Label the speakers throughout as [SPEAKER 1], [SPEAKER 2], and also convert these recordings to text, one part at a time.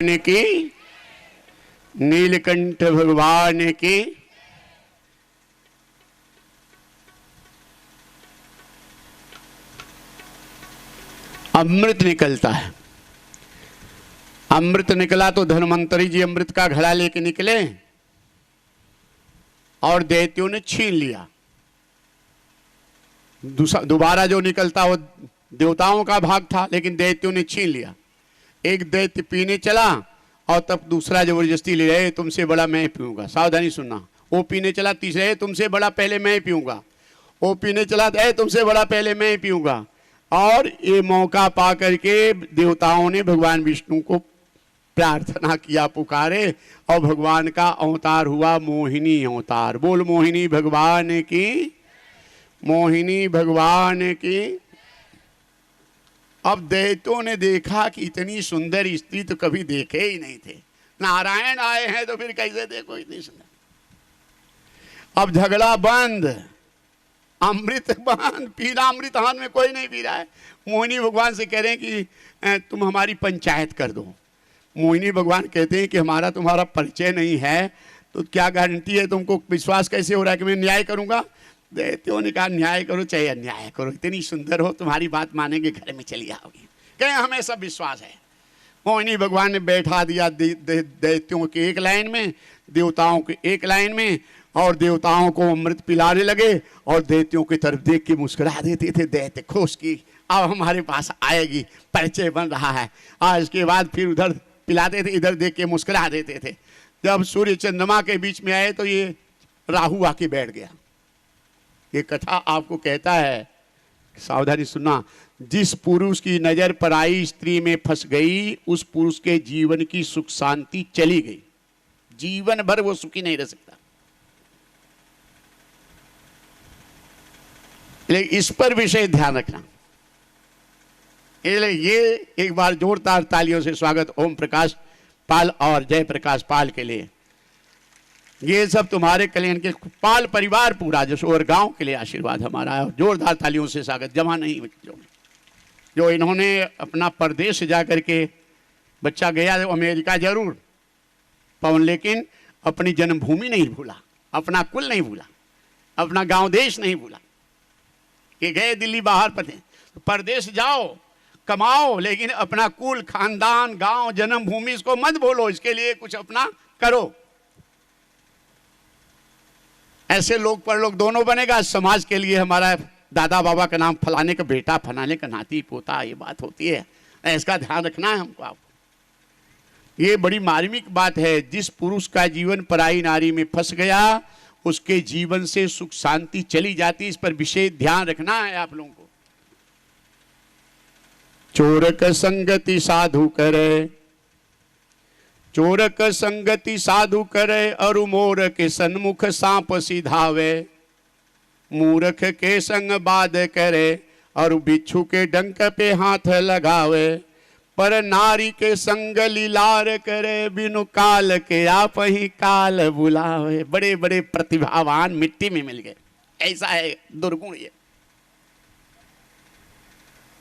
[SPEAKER 1] की, नीलकंठ भगवान की। अमृत निकलता है। अमृत निकला तो धन्वंतरी जी अमृत का घड़ा लेके निकले और दैत्यों ने छीन लिया। दोबारा जो निकलता वो देवताओं का भाग था, लेकिन दैत्यों ने छीन लिया। एक दैत्य पीने चला और तब दूसरा जबरदस्ती ले रहे, तुमसे बड़ा मैं पीऊंगा। सावधानी सुनना। वो पीने चला, तीसरे तुमसे बड़ा पहले मैं पीऊंगा। वो पीने चला, तुमसे बड़ा पहले मैं पीऊंगा। और ये मौका पा करके देवताओं ने भगवान विष्णु को प्रार्थना किया, पुकारे, और भगवान का अवतार हुआ मोहिनी अवतार। बोल मोहिनी भगवान की, मोहिनी भगवान की। अब दैत्यों ने देखा कि इतनी सुंदर स्त्री तो कभी देखे ही नहीं थे। नारायण आए हैं तो फिर कैसे देखो इतनी सुंदर। अब झगड़ा बंद, अमृत बंद, पीना अमृत हाथ में कोई नहीं पी रहा है। मोहिनी भगवान से कह रहे हैं कि तुम हमारी पंचायत कर दो। मोहिनी भगवान कहते हैं कि हमारा तुम्हारा परिचय नहीं है, तो क्या गारंटी है, तुमको विश्वास कैसे हो रहा है कि मैं न्याय करूंगा। दैत्यों ने कहा न्याय करो चाहे अन्याय करो, इतनी सुंदर हो, तुम्हारी बात मानेंगे, घर में चली आओगी। कहें हमें सब विश्वास है। मोहिनी भगवान ने बैठा दिया दैत्यों के एक लाइन में, देवताओं के एक लाइन में, और देवताओं को अमृत पिलाने लगे और दैत्यों की तरफ देख के मुस्कुरा देते थे। दैत्य खुश की अब हमारे पास आएगी, परिचय बन रहा है। आज के बाद फिर उधर पिलाते थे, इधर देख के मुस्कुरा देते थे। जब सूर्य चंद्रमा के बीच में आए तो ये राहु आके बैठ गया। ये कथा आपको कहता है, सावधानी सुनना, जिस पुरुष की नजर पराई स्त्री में फंस गई उस पुरुष के जीवन की सुख शांति चली गई। जीवन भर वो सुखी नहीं रह सकता। लेकिन इस पर विशेष ध्यान रखना। ये एक बार जोरदार तालियों से स्वागत ओम प्रकाश पाल और जय प्रकाश पाल के लिए। ये सब तुम्हारे कल्याण के, पाल परिवार पूरा जसोर गांव के लिए आशीर्वाद हमारा है। और जोरदार तालियों से स्वागत। जमा नहीं बच्चों, जो इन्होंने अपना परदेश जा करके, बच्चा गया अमेरिका जरूर पवन, लेकिन अपनी जन्मभूमि नहीं भूला, अपना कुल नहीं भूला, अपना गांव देश नहीं भूला। कि गए दिल्ली बाहर पते, तो परदेश जाओ कमाओ, लेकिन अपना कुल खानदान गांव जन्मभूमि इसको मत भूलो, इसके लिए कुछ अपना करो। ऐसे लोग पर लोग दोनों बनेगा। समाज के लिए हमारा दादा बाबा का नाम फलाने का बेटा, फलाने का नाती पोता, ये बात होती है, इसका ध्यान रखना है हमको। आपको ये बड़ी मार्मिक बात है। जिस पुरुष का जीवन पराई नारी में फंस गया उसके जीवन से सुख शांति चली जाती। इस पर विशेष ध्यान रखना है आप लोगों को। चोरक संगति साधु करे, चोरक संगति साधु करे, और मोर के सन्मुख सांप सिधावे। मूर्ख के संग बाध करे, और बिच्छू के डंक पे हाथ लगावे। पर नारी के संग लीलार करे, बिनु काल के आप ही काल बुलावे। बड़े बड़े प्रतिभावान मिट्टी में मिल गए, ऐसा है दुर्गुण ये।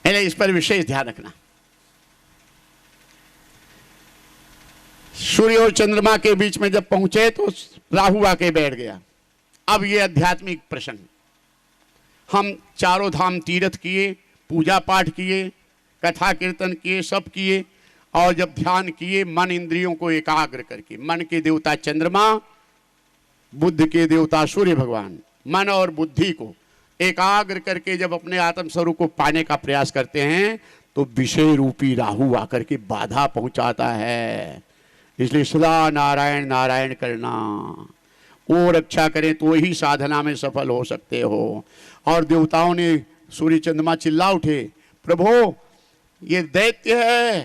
[SPEAKER 1] इस पर विशेष ध्यान रखना। सूर्य और चंद्रमा के बीच में जब पहुंचे तो राहु आके बैठ गया। अब ये आध्यात्मिक प्रसंग, हम चारों धाम तीर्थ किए, पूजा पाठ किए, कथा कीर्तन किए, सब किए, और जब ध्यान किए मन इंद्रियों को एकाग्र करके, मन के देवता चंद्रमा, बुद्ध के देवता सूर्य भगवान, मन और बुद्धि को एकाग्र करके जब अपने आत्म स्वरूप को पाने का प्रयास करते हैं तो विषय रूपी राहु आकर के बाधा पहुंचाता है। इसलिए सदा नारायण नारायण करना, वो रक्षा करें तो ही साधना में सफल हो सकते हो। और देवताओं ने, सूर्य चंद्रमा चिल्ला उठे, प्रभु ये दैत्य है,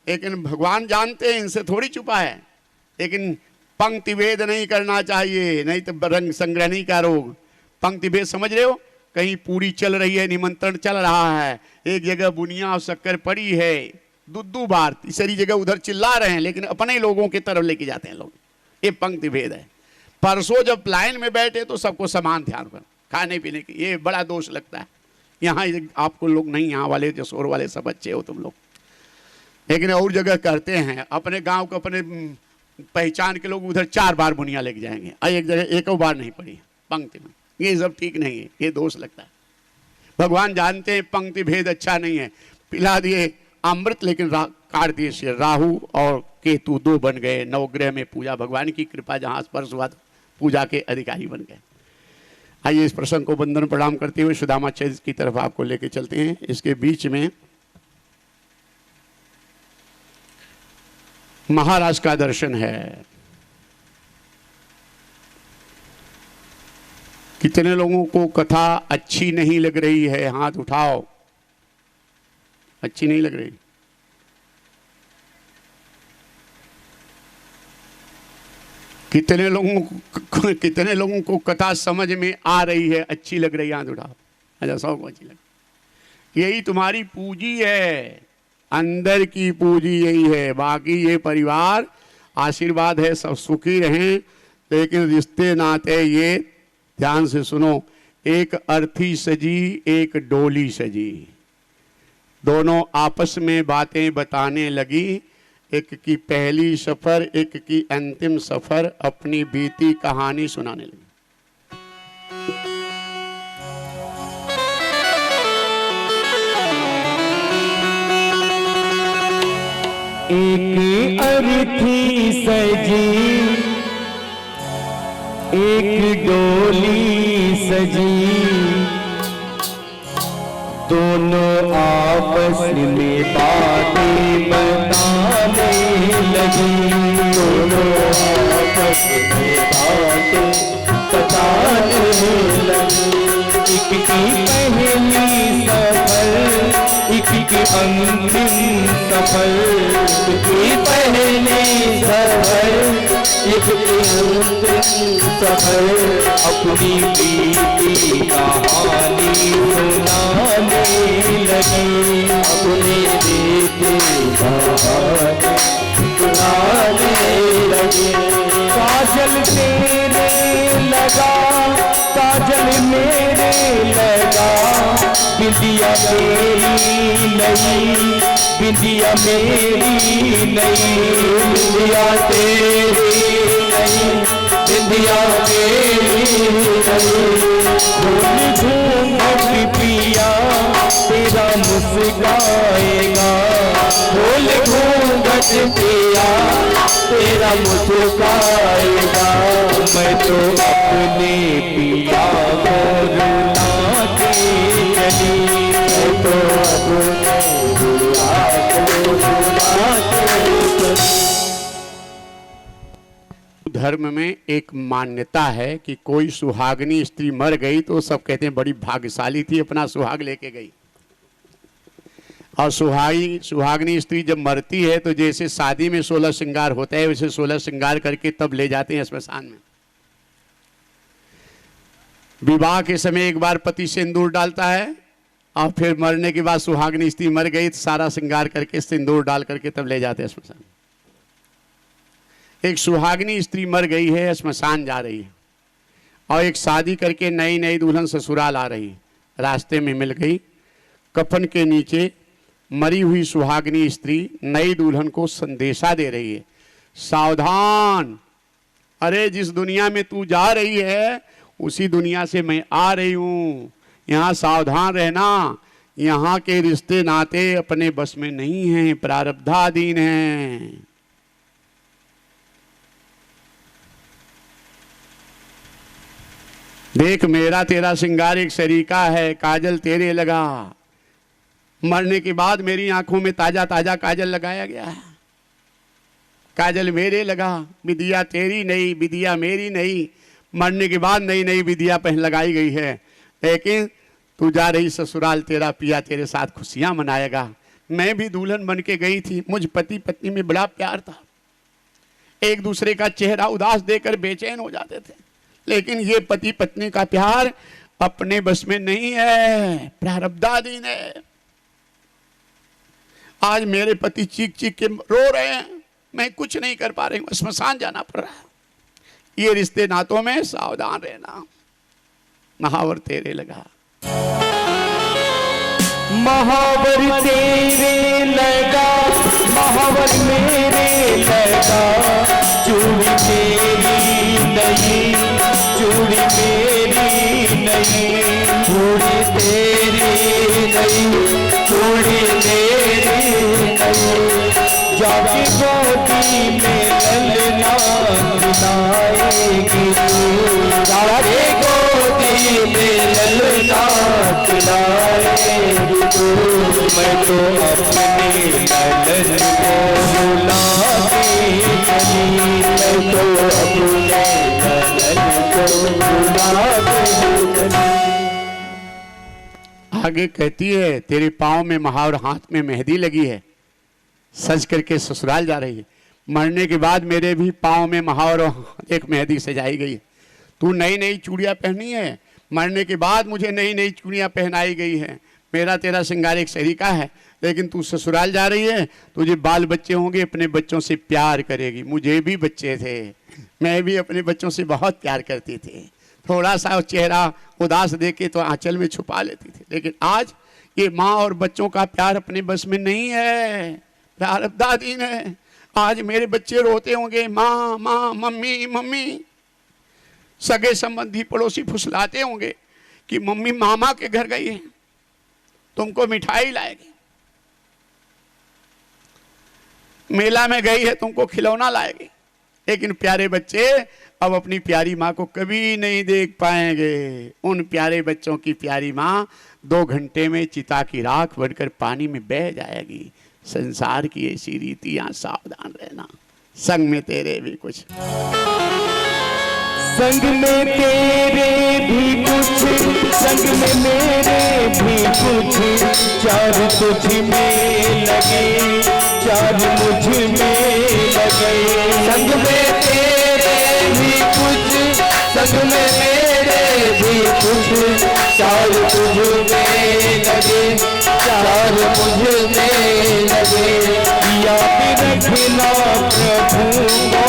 [SPEAKER 1] लेकिन भगवान जानते हैं इनसे थोड़ी छुपा है, लेकिन पंक्ति भेद नहीं करना चाहिए, नहीं तो रंग संग्रह नहीं का रोग। पंक्ति भेद समझ रहे हो, कहीं पूरी चल रही है, निमंत्रण चल रहा है, एक जगह बुनिया और शक्कर पड़ी है, दो बार तीसरी जगह उधर चिल्ला रहे हैं, लेकिन अपने लोगों की तरफ लेके जाते हैं लोग। ये पंक्ति भेद है। परसों जब लाइन में बैठे तो सबको समान ध्यान कर खाने पीने की, ये बड़ा दोष लगता है। यहाँ आपको लोग नहीं, यहाँ वाले जसोर वाले सब अच्छे हो तुम लोग। लेकिन और जगह करते हैं, अपने गांव को अपने पहचान के लोग उधर 4 बार बुनिया लेके जाएंगे, और एक जगह एक बार नहीं पड़ी पंक्ति में। ये सब ठीक नहीं है, ये दोष लगता है। भगवान जानते हैं पंक्ति भेद अच्छा नहीं है। पिला दिए अमृत लेकिन काट दिए से राहु और केतु 2 बन गए। नवग्रह में पूजा, भगवान की कृपा जहाँ स्पर्श हुआ तो पूजा के अधिकारी बन गए। आइए इस प्रसंग को वंदन प्रणाम करते हुए सुदामा चरित्र की तरफ आपको लेके चलते हैं। इसके बीच में महाराज का दर्शन है। कितने लोगों को कथा अच्छी नहीं लग रही है? हाथ उठाओ। अच्छी नहीं लग रही? कितने लोगों को कथा समझ में आ रही है, अच्छी लग रही है? हाथ उठाओ। अच्छा, 100 को अच्छी लग। यही तुम्हारी पूंजी है, अंदर की पूंजी यही है। बाकी ये परिवार आशीर्वाद है, सब सुखी रहें, लेकिन रिश्ते नाते ये ध्यान से सुनो। एक अर्थी सजी, एक डोली सजी, दोनों आपस में बातें बताने लगी। एक की पहली सफर, एक की अंतिम सफर, अपनी बीती कहानी सुनाने लगी।
[SPEAKER 2] एक अर्थी सजी, एक डोली सजी, दोनों आपस में बातें बताने लगी। दोनों आपस में बातें बताने लगी। एक की पहली सफर, एक की अंतिम सफर, एक की पहली सफर, एक की अंतिम सफर, अपनी बीती कहानी सुनाने लगी। अपनी बीती कहानी सुनाने लगी। काजल तेरे लगा, काजल मेरे लगा, बिंदिया मेरी नहीं, बिंदिया मेरी नहीं, बिंदिया तेरी नहीं, बिंदिया मेरी नहीं। भूल घूंघट पिया तेरा मुस्काएगा, भूल घूंघट पिया तेरा मुस्काएगा। मैं तो अपने पिया को रुला के चली, मैं तो अपने पिया को रुला के चली।
[SPEAKER 1] धर्म में एक मान्यता है कि कोई सुहागनी स्त्री मर गई तो सब कहते हैं बड़ी भाग्यशाली थी, अपना सुहाग लेके गई। और सुहागनी स्त्री जब मरती है तो जैसे शादी में 16 श्रृंगार होता है, वैसे 16 श्रृंगार करके तब ले जाते हैं श्मशान में। विवाह के समय एक बार पति सिंदूर डालता है, और फिर मरने के बाद सुहागनी स्त्री मर गई तो सारा श्रृंगार करके सिंदूर डाल करके तब ले जाते हैं श्मशान। एक सुहागनी स्त्री मर गई है, श्मशान जा रही है, और एक शादी करके नई नई दुल्हन ससुराल आ रही, रास्ते में मिल गई। कफन के नीचे मरी हुई सुहागनी स्त्री नई दुल्हन को संदेशा दे रही है, सावधान, अरे जिस दुनिया में तू जा रही है उसी दुनिया से मैं आ रही हूं, यहाँ सावधान रहना। यहाँ के रिश्ते नाते अपने बस में नहीं हैं, प्रारब्धाधीन हैं। देख मेरा तेरा श्रृंगार एक सरीका है, काजल तेरे लगा, मरने के बाद मेरी आंखों में ताजा ताजा काजल लगाया गया है, काजल मेरे लगा, विदिया तेरी नहीं, विदिया मेरी नहीं, मरने के बाद नई नई विदिया पहन लगाई गई है। लेकिन तू जा रही ससुराल, तेरा पिया तेरे साथ खुशियां मनाएगा। मैं भी दुल्हन बन के गई थी, मुझ पति पत्नी में बड़ा प्यार था, एक दूसरे का चेहरा उदास देकर बेचैन हो जाते थे, लेकिन ये पति पत्नी का प्यार अपने बस में नहीं है, प्रारब्धाधीन है। आज मेरे पति चीख चीख के रो रहे हैं, मैं कुछ नहीं कर पा रही हूं, श्मशान जाना पड़ रहा है। ये रिश्ते नातों में सावधान रहना। महावर तेरे लगा,
[SPEAKER 2] महावर तेरे लगा, महावर मेरे लगा, चूड़ी मेरी नहीं, चूड़ी मेरी नहीं, चूड़ी तेरी नहीं, चूड़ी मेरी नहीं। जाके गोदी में ललना खिलाएगी तू, जाके गोदी में ललना खिलाएगी तू। मैं तो अपने ललन को बुलाती नहीं, मैं तो अपने ललन को बुलाती नहीं।
[SPEAKER 1] आगे कहती है, तेरे पाँव में महावर, हाथ में मेहंदी लगी है, सज करके ससुराल जा रही है। मरने के बाद मेरे भी पाँव में महावर और एक मेहंदी सजाई गई है। तू नई नई चूड़ियाँ पहनी है, मरने के बाद मुझे नई नई चूड़ियाँ पहनाई गई है। मेरा तेरा श्रृंगार एक सरीका है, लेकिन तू ससुराल जा रही है, तुझे बाल बच्चे होंगे, अपने बच्चों से प्यार करेगी। मुझे भी बच्चे थे, मैं भी अपने बच्चों से बहुत प्यार करती थी। थोड़ा सा चेहरा उदास देखे तो आंचल में छुपा लेती थी, लेकिन आज ये माँ और बच्चों का प्यार अपने बस में नहीं है। प्यार अब दादी ने, आज मेरे बच्चे रोते होंगे, माँ माँ, मम्मी मम्मी। सगे संबंधी पड़ोसी फुसलाते होंगे कि मम्मी मामा के घर गई है, तुमको मिठाई लाएगी, मेला में गई है, तुमको खिलौना लाएगी। लेकिन प्यारे बच्चे अब अपनी प्यारी माँ को कभी नहीं देख पाएंगे। उन प्यारे बच्चों की प्यारी माँ 2 घंटे में चिता की राख बनकर पानी में बह जाएगी। संसार की ऐसी रीतियां, सावधान रहना। संग में तेरे भी कुछ,
[SPEAKER 2] संग में तेरे भी कुछ, संग में मेरे भी कुछ। चार तुझ में लगे, चार मुझ में लगे। संग में तेरे भी कुछ, संग में मेरे भी कुछ। चार तुझ में लगे, चार मुझ में लगे। याद रखना प्रभु को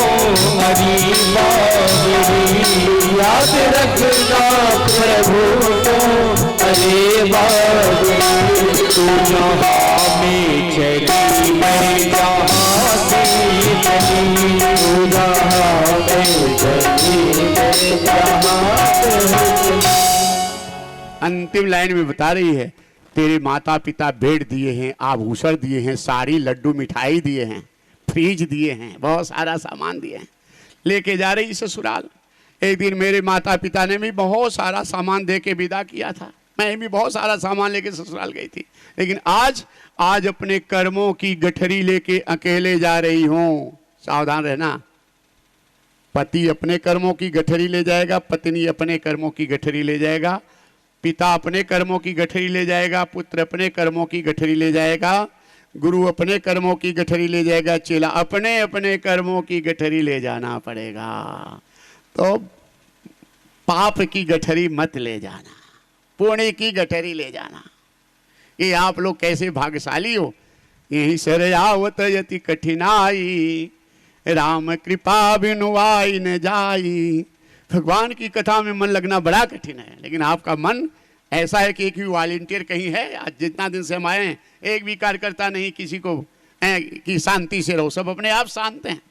[SPEAKER 2] हरी बाबरी, याद रखना प्रभु को हरे बाबरी। तू जहाँ में चली मैं जहाँ से चली, तू जहाँ में चली मैं जहाँ से चली।
[SPEAKER 1] अंतिम लाइन में बता रही है, तेरे माता पिता बेड दिए हैं, आभूषण दिए हैं, साड़ी लड्डू मिठाई दिए हैं, फ्रिज दिए हैं, बहुत सारा सामान दिए हैं, लेके जा रही ससुराल। एक दिन मेरे माता पिता ने भी बहुत सारा सामान दे के विदा किया था, मैं भी बहुत सारा सामान लेके ससुराल गई थी। लेकिन आज अपने कर्मों की गठरी लेके अकेले जा रही हूँ। सावधान रहना। पति अपने कर्मों की गठरी ले जाएगा, पत्नी अपने कर्मों की गठरी ले जाएगा, पिता अपने कर्मों की गठरी ले जाएगा, पुत्र अपने कर्मों की गठरी ले जाएगा, गुरु अपने कर्मों की गठरी ले जाएगा, चेला अपने अपने कर्मों की गठरी ले जाना पड़ेगा। तो पाप की गठरी मत ले जाना, पुण्य की गठरी ले जाना। ये आप लोग कैसे भाग्यशाली हो। यहीं सर आवत यति कठिनाई, राम कृपा बिनु आई न जाई। भगवान की कथा में मन लगना बड़ा कठिन है, लेकिन आपका मन ऐसा है कि एक भी वॉलंटियर कहीं है। आज जितना दिन से हम आए हैं, एक भी कार्यकर्ता नहीं किसी को कि शांति से रहो, सब अपने आप शांत हैं।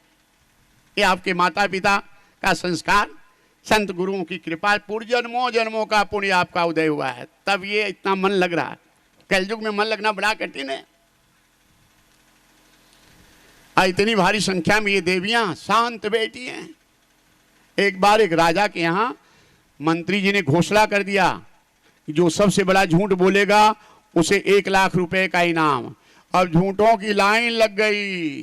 [SPEAKER 1] ये आपके माता पिता का संस्कार, संत गुरुओं की कृपा, पूर्वजन्मों जन्मों का पुण्य आपका उदय हुआ है, तब ये इतना मन लग रहा है। कलयुग में मन लगना बड़ा कठिन है। इतनी भारी संख्या में ये देवियां शांत बैठी हैं। एक बार एक राजा के यहाँ मंत्री जी ने घोषणा कर दिया कि जो सबसे बड़ा झूठ बोलेगा उसे 1 लाख रुपए का इनाम। अब झूठों की लाइन लग गई,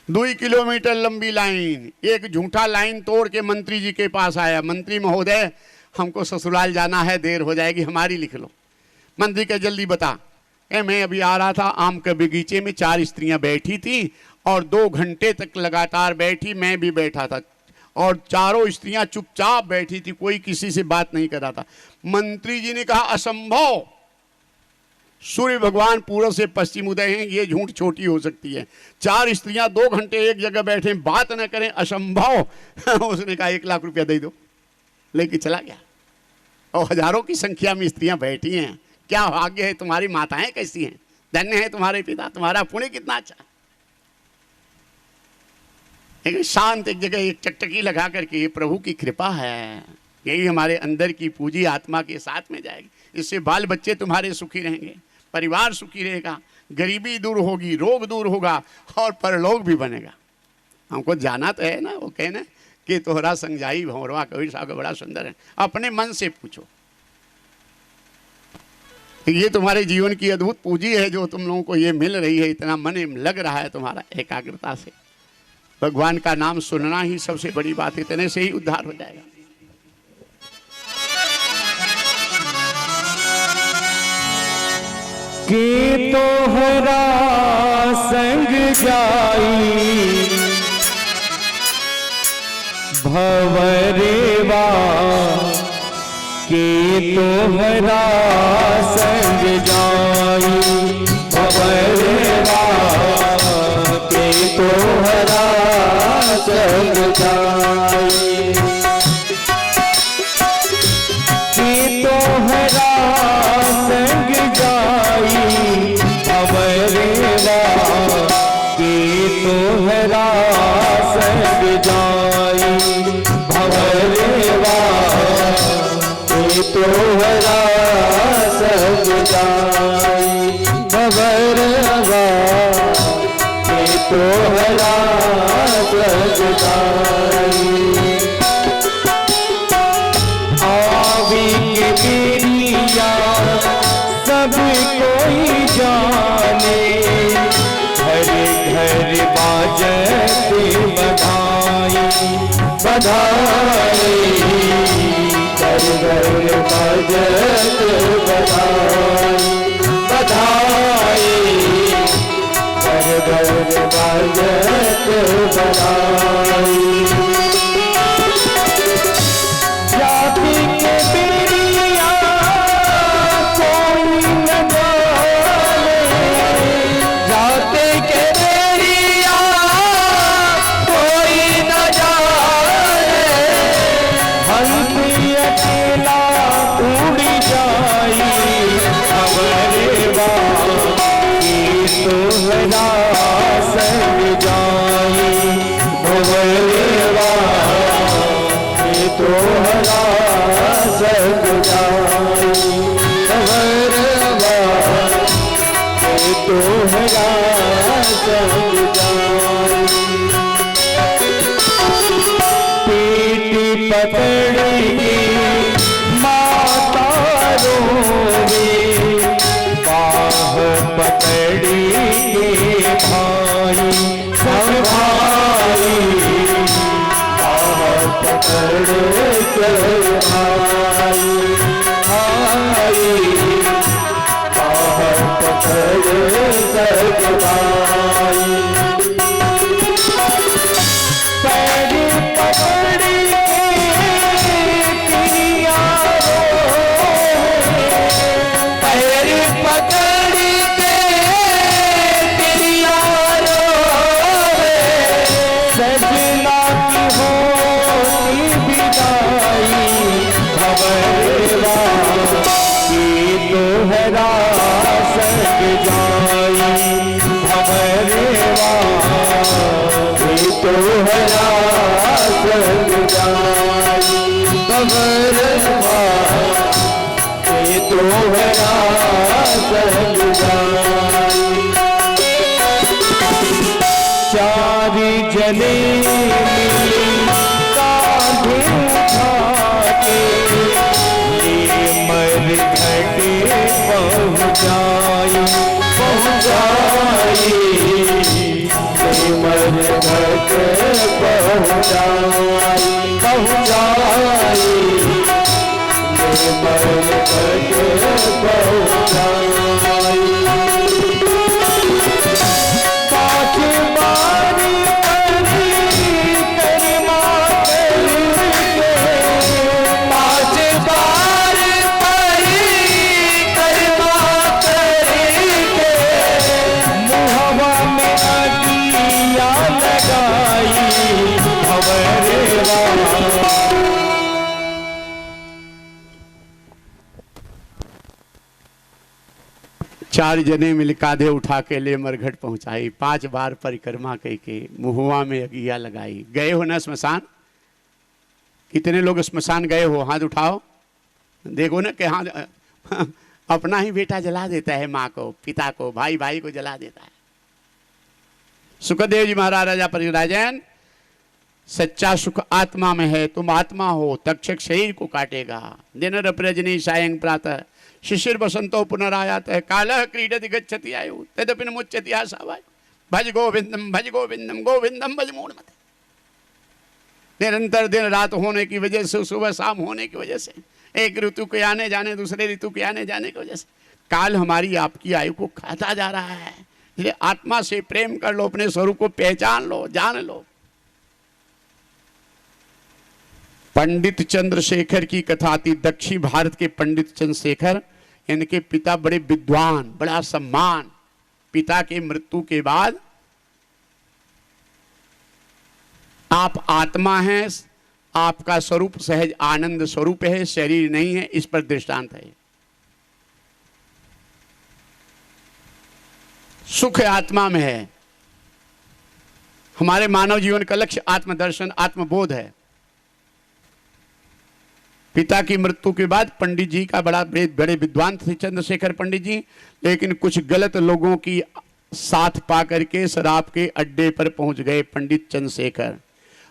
[SPEAKER 1] 2 किलोमीटर लंबी लाइन। एक झूठा लाइन तोड़ के मंत्री जी के पास आया, मंत्री महोदय हमको ससुराल जाना है, देर हो जाएगी, हमारी लिख लो। मंत्री का जल्दी बता। मैं अभी आ रहा था, आम के बगीचे में 4 स्त्रियां बैठी थी और 2 घंटे तक लगातार बैठी, मैं भी बैठा था और चारों स्त्रियां चुपचाप बैठी थी, कोई किसी से बात नहीं कर रहा था। मंत्री जी ने कहा असंभव, सूर्य भगवान पूर्व से पश्चिम उदय हैं, ये झूठ छोटी हो सकती है। 4 स्त्रियां 2 घंटे एक जगह बैठे, बात न करें, असंभव। उसने कहा 1 लाख रुपया दे दो, लेके चला गया। और हजारों की संख्या में स्त्रियां बैठी हैं। क्या भाग्य है, तुम्हारी माताएं कैसी हैं, धन्य है तुम्हारे पिता, तुम्हारा पुण्य कितना अच्छा। एक शांत एक जगह एक चकचकी लगा करके, ये प्रभु की कृपा है, यही हमारे अंदर की पूजी आत्मा के साथ में जाएगी। इससे बाल बच्चे तुम्हारे सुखी रहेंगे, परिवार सुखी रहेगा, गरीबी दूर होगी, रोग दूर होगा और परलोक भी बनेगा। हमको जाना तो है ना, वो कहना कि तोहरा संजाई भंवरवा कबीर साहब बड़ा सुंदर है। अपने मन से पूछो, ये तुम्हारे जीवन की अद्भुत पूंजी है जो तुम लोगों को ये मिल रही है, इतना मन लग रहा है तुम्हारा एकाग्रता से। भगवान का नाम सुनना ही सबसे बड़ी बात है, इतने से ही उद्धार हो जाएगा।
[SPEAKER 2] कि तोहरा संग जाई भंवरवा, कि तोहरा संग जाई भंवरवा, कि तोहरा संग जाई, कि तोहरा संग जाई भंवरवा, कि तोहरा संग जाई भंवरवा, कि तोहरा संग जाई भंवरवा, कि तोहरा संग जाई। आवी के बेरिया सब कोई जाने, घर घर बाजत बधाई बधाई, घर घर बाजत बधाई बधाई, घर घर बाजत बधाई। जाति के बेरिया कोई न जाने, जाति के बेरिया कोई न जाने, हंस अकेला उड़ जाई भंवरवा, कि तोहरा संग जाई भंवरवा, कि तोहरा संग जाई भंवरवा, कि तोहरा संग जाई। पीठ पकड़ के माता रोवे, बाह पकड़ के भाई सब भाई, बाह पकड़ के भाई भाई, बाह पकड़ के भाई, पैर पकड़ के पिया रोवे, पैर पकड़ के पिया रोवे, सजना की होती विदाई भंवरवा, कि तोहरा संग जाई भंवरवा, कि तोहरा संग जाई भंवरवा, कि तोहरा संग जाई। चारि जने मिली कांधे उठा के, ले मर घटे पहुँचाई पहुँचाई, ले मर घटे पहुँचाई पहुँचाई, ले मर घटे पहुँचाई। पाँच बारी परिक्रमा करके, पाँच बार परिक्रमा करके, मुहवा में अगिया लगाई भंवरवा।
[SPEAKER 1] 4 जने मिल कांधे उठा के ले मरघट पहुंचाई, 5 बार परिक्रमा करके मुहुआ में अगिया लगाई। गए हो ना स्मशान? कितने लोग स्मशान गए हो? हाथ उठाओ। देखो ना कि हाँ, अपना ही बेटा जला देता है, माँ को, पिता को, भाई भाई को जला देता है। सुखदेव जी महाराज राजा परिराजन, सच्चा सुख आत्मा में है। तुम आत्मा हो, तक्षक शरीर को काटेगा। दिन रजनी सायं प्रातः शिशिर बसंतो पुनरायात है। कालः क्रीडति गच्छति आयु तदपि न मुच्यति आशावाय। भज गोविंदम भज गोविंदम गोविंदम भज मूढ़मते। निरंतर दिन रात होने की वजह से, सुबह शाम होने की वजह से, एक ऋतु के आने जाने, दूसरे ऋतु के आने जाने की वजह से काल हमारी आपकी आयु को खाता जा रहा है। इसलिए आत्मा से प्रेम कर लो, अपने स्वरूप को पहचान लो, जान लो। पंडित चंद्रशेखर की कथा आती। दक्षिण भारत के पंडित चंद्रशेखर, इनके पिता बड़े विद्वान, बड़ा सम्मान। पिता के मृत्यु के बाद आप आत्मा हैं, आपका स्वरूप सहज आनंद स्वरूप है, शरीर नहीं है, इस पर दृष्टांत है। सुख आत्मा में है। हमारे मानव जीवन का लक्ष्य आत्मदर्शन, आत्मबोध है। पिता की मृत्यु के बाद पंडित जी का बड़े विद्वान थे चंद्रशेखर पंडित जी, लेकिन कुछ गलत लोगों की साथ पा करके शराब के अड्डे पर पहुंच गए पंडित चंद्रशेखर,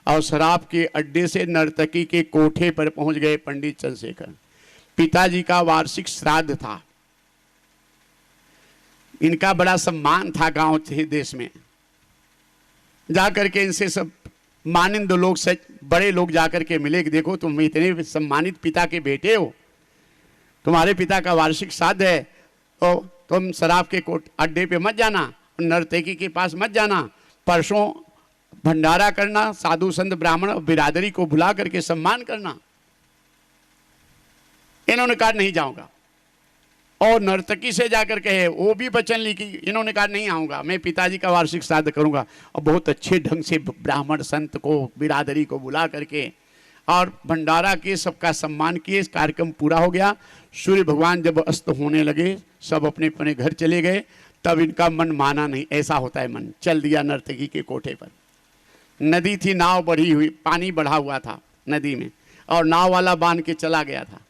[SPEAKER 1] और शराब के अड्डे से नर्तकी के कोठे पर पहुंच गए पंडित चंद्रशेखर। पिताजी का वार्षिक श्राद्ध था। इनका बड़ा सम्मान था गांव थे देश में। जाकर के इनसे सब मानिंद लोग, सच बड़े लोग जाकर के मिले कि देखो तुम इतने सम्मानित पिता के बेटे हो, तुम्हारे पिता का वार्षिक श्राद्ध है, तो तुम शराब के अड्डे पे मत जाना, नर्तकी के पास मत जाना, परसों भंडारा करना, साधु संत ब्राह्मण बिरादरी को बुला करके सम्मान करना। इन्होंने कहा नहीं जाऊंगा। और नर्तकी से जाकर कहे, वो भी वचन लिखी। इन्होंने कहा नहीं आऊँगा, मैं पिताजी का वार्षिक श्राद्ध करूँगा। और बहुत अच्छे ढंग से ब्राह्मण संत को, बिरादरी को बुला करके और भंडारा के, सबका सम्मान किए। कार्यक्रम पूरा हो गया। सूर्य भगवान जब अस्त होने लगे, सब अपने अपने घर चले गए। तब इनका मन माना नहीं, ऐसा होता है मन। चल दिया नर्तकी के कोठे पर। नदी थी, नाव बढ़ी हुई, पानी बढ़ा हुआ था नदी में, और नाव वाला बांध के चला गया था।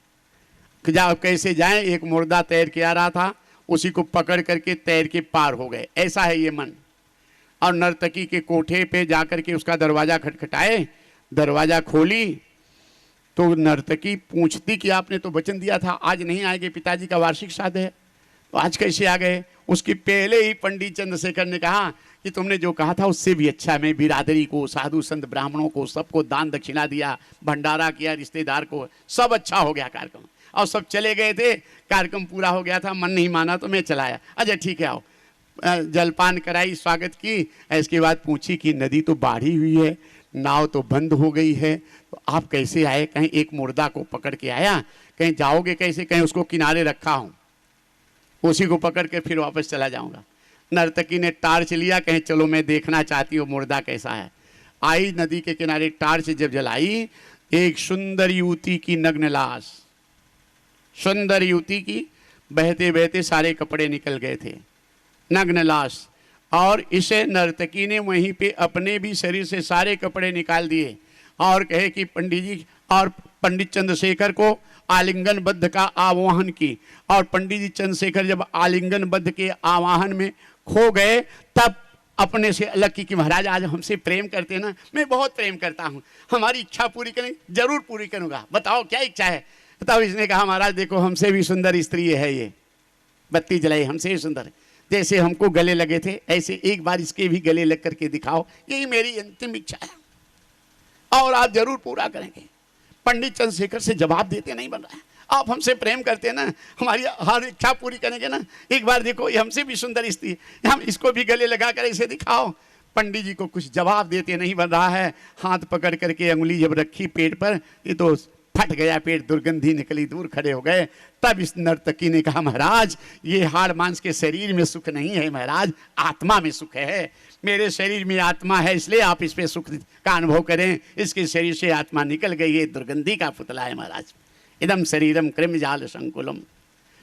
[SPEAKER 1] कैसे जाएं, एक मुर्दा तैर के आ रहा था, उसी को पकड़ करके तैर के पार हो गए। ऐसा है ये मन। और नर्तकी के कोठे पे जाकर के उसका दरवाजा खटखटाए, दरवाजा खोली तो नर्तकी पूछती कि आपने तो वचन दिया था आज नहीं आएंगे, पिताजी का वार्षिक श्राद्ध है, तो आज कैसे आ गए? उसके पहले ही पंडित चंद्रशेखर ने कहा कि तुमने जो कहा था उससे भी अच्छा, मैं बिरादरी को, साधु संत ब्राह्मणों को, सबको दान दक्षिणा दिया, भंडारा किया, रिश्तेदार को, सब अच्छा हो गया कार्यक्रम। और सब चले गए थे, कार्यक्रम पूरा हो गया था, मन नहीं माना तो मैं चलाया। अच्छा ठीक है, आओ। जलपान कराई, स्वागत की। इसके बाद पूछी कि नदी तो बाढ़ी हुई है, नाव तो बंद हो गई है, तो आप कैसे आए? कहीं एक मुर्दा को पकड़ के आया, कहीं जाओगे कैसे? कहीं उसको किनारे रखा हूँ, उसी को पकड़ के फिर वापस चला जाऊँगा। नर्तकी ने टार्च लिया, कहीं चलो मैं देखना चाहती हूँ मुर्दा कैसा है। आई नदी के किनारे, टार्च जब जलाई, एक सुंदर युवती की नग्न लाश, सुंदर युवती की, बहते बहते सारे कपड़े निकल गए थे, नग्न लाश। और इसे नर्तकी ने वहीं पे अपने भी शरीर से सारे कपड़े निकाल दिए और कहे कि पंडित जी, और पंडित चंद्रशेखर को आलिंगनबद्ध का आवाहन की। और पंडित जी चंद्रशेखर जब आलिंगनबद्ध के आवाहन में खो गए, तब अपने से अलग की कि महाराज आज हमसे प्रेम करते हैं ना, मैं बहुत प्रेम करता हूँ, हमारी इच्छा पूरी करें, जरूर पूरी करूँगा, बताओ क्या इच्छा है? तब इसने कहा महाराज देखो हमसे भी सुंदर स्त्री है ये, बत्ती जलाई, हमसे भी सुंदर, जैसे हमको गले लगे थे ऐसे एक बार इसके भी गले लग करके दिखाओ, यही मेरी अंतिम इच्छा है और आप जरूर पूरा करेंगे। पंडित चंद्रशेखर से जवाब देते नहीं बन रहा है, आप हमसे प्रेम करते हैं ना, हमारी हर इच्छा पूरी करेंगे ना, एक बार देखो ये हमसे भी सुंदर स्त्री है, हम इसको भी गले लगा कर ऐसे दिखाओ। पंडित जी को कुछ जवाब देते नहीं बन रहा है। हाथ पकड़ करके अंगुली जब रखी पेट पर, ये तो फट गया पेट, दुर्गंधी निकली, दूर खड़े हो गए। तब इस नर्तकी ने कहा महाराज ये हाड़ मांस के शरीर में सुख नहीं है महाराज, आत्मा में सुख है, मेरे शरीर में आत्मा है, इसलिए आप इस पे सुख का अनुभव करें। इसके शरीर से आत्मा निकल गई, ये दुर्गंधी का पुतला है महाराज। इदम शरीरम कृमजाल संकुलम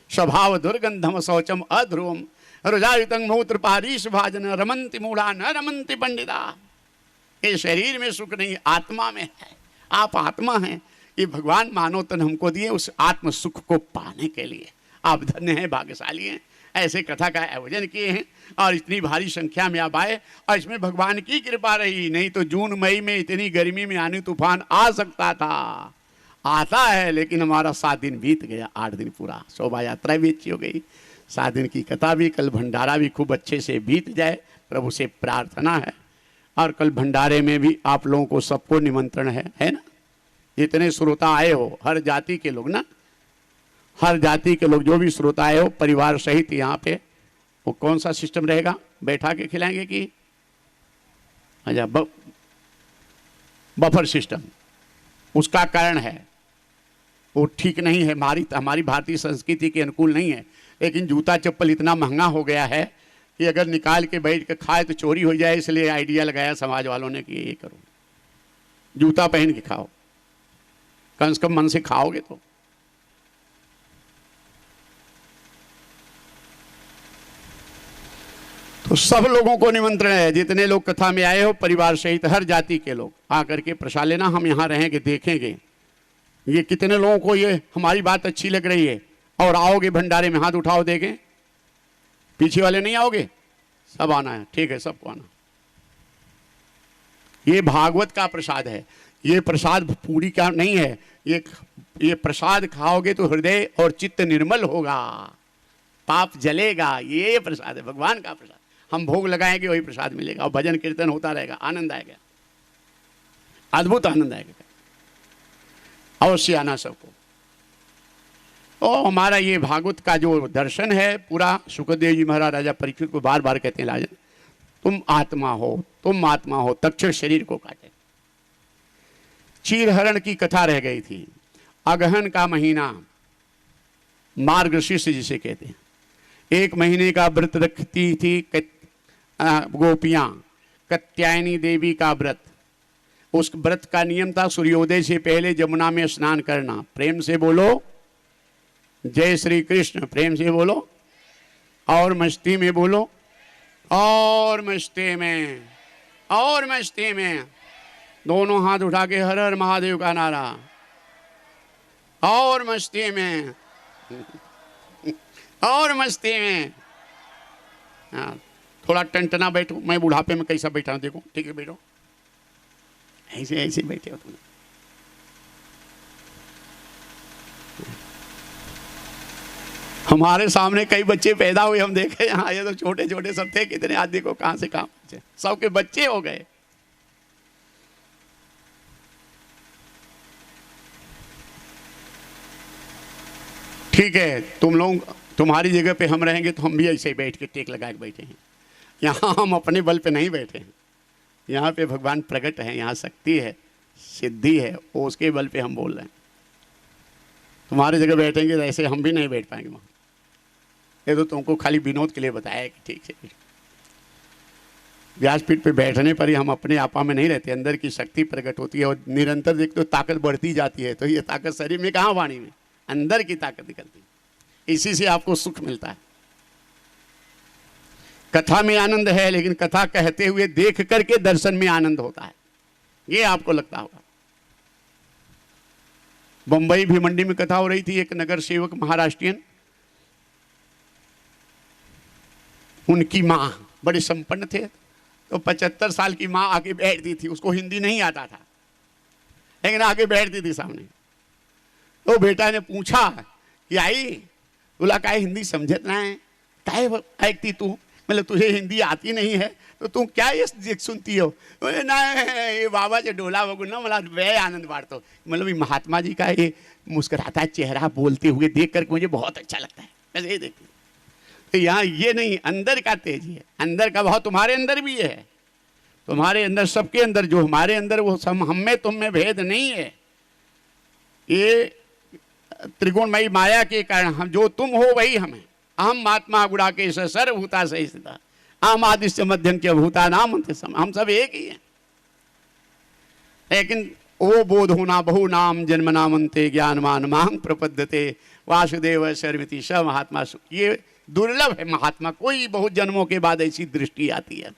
[SPEAKER 1] स्वभाव दुर्गंधम शौचम अध्रुवम रुजायुतं मूत्र पारीश भाजन रमंति मूढ़ा न रमंति पंडिता। ये शरीर में सुख नहीं, आत्मा में है। आप आत्मा हैं, ये भगवान मानव तन हमको दिए उस आत्म सुख को पाने के लिए। आप धन्य हैं, भाग्यशाली हैं, ऐसे कथा का आयोजन किए हैं और इतनी भारी संख्या में आप आए। और इसमें भगवान की कृपा रही, नहीं तो जून मई में इतनी गर्मी में आनी तूफान आ सकता था, आता है, लेकिन हमारा 7 दिन बीत गया, 8 दिन पूरा शोभा यात्रा भी अच्छी हो गई, 7 दिन की कथा भी, कल भंडारा भी खूब अच्छे से बीत जाए, प्रभु से प्रार्थना है। और कल भंडारे में भी आप लोगों को सबको निमंत्रण है ना, जितने श्रोता आए हो, हर जाति के लोग ना, हर जाति के लोग जो भी श्रोता आए हो परिवार सहित यहाँ पे। वो कौन सा सिस्टम रहेगा, बैठा के खिलाएंगे कि अच्छा बफर सिस्टम? उसका कारण है वो ठीक नहीं है, हमारी भारतीय संस्कृति के अनुकूल नहीं है। लेकिन जूता चप्पल इतना महंगा हो गया है कि अगर निकाल के बैठ के खाए तो चोरी हो जाए, इसलिए आइडिया लगाया समाज वालों ने कि ये करो, जूता पहन के खाओ, कम से कम मन से खाओगे तो सब लोगों को निमंत्रण है, जितने लोग कथा में आए हो परिवार सहित हर जाति के लोग आकर के प्रसाद लेना। हम यहाँ रहेंगे, देखेंगे ये कितने लोगों को ये हमारी बात अच्छी लग रही है। और आओगे भंडारे में, हाथ उठाओ, देखें, पीछे वाले नहीं आओगे, सब आना है, ठीक है, सबको आना। ये भागवत का प्रसाद है, ये प्रसाद पूरी का नहीं है, ये प्रसाद खाओगे तो हृदय और चित्त निर्मल होगा, पाप जलेगा, ये प्रसाद है, भगवान का प्रसाद। हम भोग लगाएंगे वही प्रसाद मिलेगा, और भजन कीर्तन होता रहेगा, आनंद आएगा, अद्भुत आनंद आएगा। अवश्य आना सबको। और हमारा ये भागवत का जो दर्शन है पूरा, सुखदेव जी महाराज राजा परीक्षित को बार बार कहते हैं, राजन तुम आत्मा हो, तुम आत्मा हो, तक्षण शरीर को काटे। चीरहरण की कथा रह गई थी। अगहन का महीना, मार्गशीर्ष जिसे कहते हैं, 1 महीने का व्रत रखती थी गोपियां, कात्यायनी देवी का व्रत। उस व्रत का नियम था सूर्योदय से पहले जमुना में स्नान करना। प्रेम से बोलो जय श्री कृष्ण, प्रेम से बोलो, और मस्ती में बोलो, और मस्ती में, और मस्ती में, दोनों हाथ उठा के हर हर महादेव का नारा, और मस्ती में, और मस्ती में। हाँ, थोड़ा टंटना बैठो, मैं बुढ़ापे में कैसा बैठा हूं देखो, ठीक है बैठो, ऐसे ऐसे बैठे हो तुम। हमारे सामने कई बच्चे पैदा हुए, हम देखे यहाँ, ये तो छोटे छोटे सब थे, कितने आज देखो कहां से कहां पहुंचे, सबके बच्चे हो गए। ठीक है, तुम लोग, तुम्हारी जगह पे हम रहेंगे तो हम भी ऐसे ही बैठ के टेक लगा के बैठे हैं। यहाँ हम अपने बल पे नहीं बैठे हैं, यहाँ पे भगवान प्रकट है, यहाँ शक्ति है, सिद्धि है, वो उसके बल पे हम बोल रहे हैं। तुम्हारी जगह बैठेंगे तो ऐसे हम भी नहीं बैठ पाएंगे वहाँ। ये तो तुमको खाली विनोद के लिए बताया कि ठीक है, व्यासपीठ पे बैठने पर ही हम अपने आपा में नहीं रहते, अंदर की शक्ति प्रकट होती है और निरंतर देखते हो ताकत बढ़ती जाती है। तो ये ताकत शरीर में कहाँ, वाणी में, अंदर की ताकत निकलती है, इसी से आपको सुख मिलता है। कथा में आनंद है, लेकिन कथा कहते हुए देख करके दर्शन में आनंद होता है, ये आपको लगता होगा। बंबई भिवंडी में कथा हो रही थी, एक नगर सेवक महाराष्ट्रियन, उनकी माँ बड़े संपन्न थे, तो 75 साल की माँ आके बैठती थी, उसको हिंदी नहीं आता था, लेकिन आके बैठती थी सामने। तो बेटा ने पूछा कि आई तुला काय हिंदी समझत नाही, काय ऐकती तू, मतलब तुझे हिंदी आती नहीं है तो तू क्या ये सुनती हो? नाही, बाबाचे डोला बघून ना मला वे आनंद वाटतो, मतलब महात्मा जी का ये मुस्कुराता चेहरा बोलते हुए देख कर मुझे बहुत अच्छा लगता है, बस ये देखती। तो यहाँ ये नहीं, अंदर का तेजी है, अंदर का भाव तुम्हारे अंदर भी है, तुम्हारे अंदर, सबके अंदर, जो हमारे अंदर वो सब, हम में तुम में भेद नहीं है। ये त्रिगुणमयी माया के कारण हम, जो तुम हो वही हम है। अहम आत्मा गुड़ा के सर्वभूता सही स्थिता, आम आदिश्य मध्यम के भूता नाम, हम सब एक ही हैं। लेकिन वो बोध होना बहु नाम जन्म नामंते ज्ञानमान मांग प्रपद्यते वासुदेव शर्मिति स महात्मा। ये दुर्लभ है महात्मा, कोई बहुत जन्मों के बाद ऐसी दृष्टि आती है,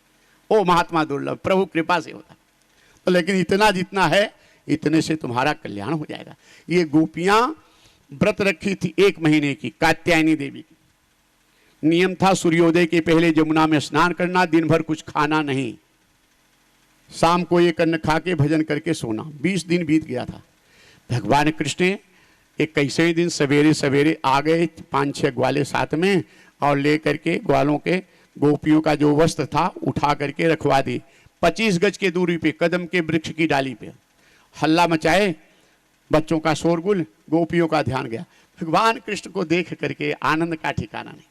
[SPEAKER 1] वो महात्मा दुर्लभ, प्रभु कृपा से होता। तो लेकिन इतना जितना है इतने से तुम्हारा कल्याण हो जाएगा। ये गोपियां व्रत रखी थी 1 महीने की, कात्यायनी देवी की। नियम था सूर्योदय के पहले यमुना में स्नान करना, दिन भर कुछ खाना नहीं, शाम को एक अन्न खा के भजन करके सोना। 20 दिन बीत गया था। भगवान कृष्ण एक कैसे दिन सवेरे सवेरे आ गए, 5-6 ग्वाले साथ में, और ले करके ग्वालों के गोपियों का जो वस्त्र था उठा करके रखवा दी। 25 गज के दूरी पे कदम के वृक्ष की डाली पे हल्ला मचाए, बच्चों का शोरगुल, गोपियों का ध्यान गया। भगवान कृष्ण को देख करके आनंद का ठिकाना नहीं।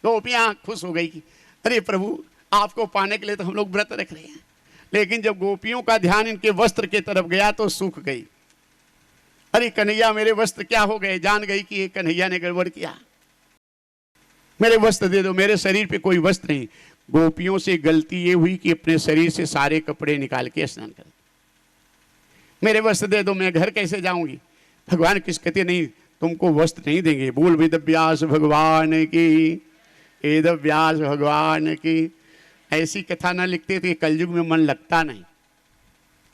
[SPEAKER 1] गोपियां खुश हो गई कि अरे प्रभु, आपको पाने के लिए तो हम लोग व्रत रख रहे हैं। लेकिन जब गोपियों का ध्यान इनके वस्त्र की तरफ गया तो सूख गई। अरे कन्हैया, मेरे वस्त्र क्या हो गए? जान गई कि ये कन्हैया ने गड़बड़ किया, मेरे वस्त्र दे दो, मेरे शरीर पे कोई वस्त्र नहीं। गोपियों से गलती ये हुई कि अपने शरीर से सारे कपड़े निकाल के स्नान कर, मेरे वस्त्र दे दो, मैं घर कैसे जाऊंगी? भगवान किस कहते नहीं, तुमको वस्त्र नहीं देंगे। बोल वेद व्यास भगवान की, वेद व्यास भगवान की। ऐसी कथा न लिखते तो कलयुग में मन लगता नहीं,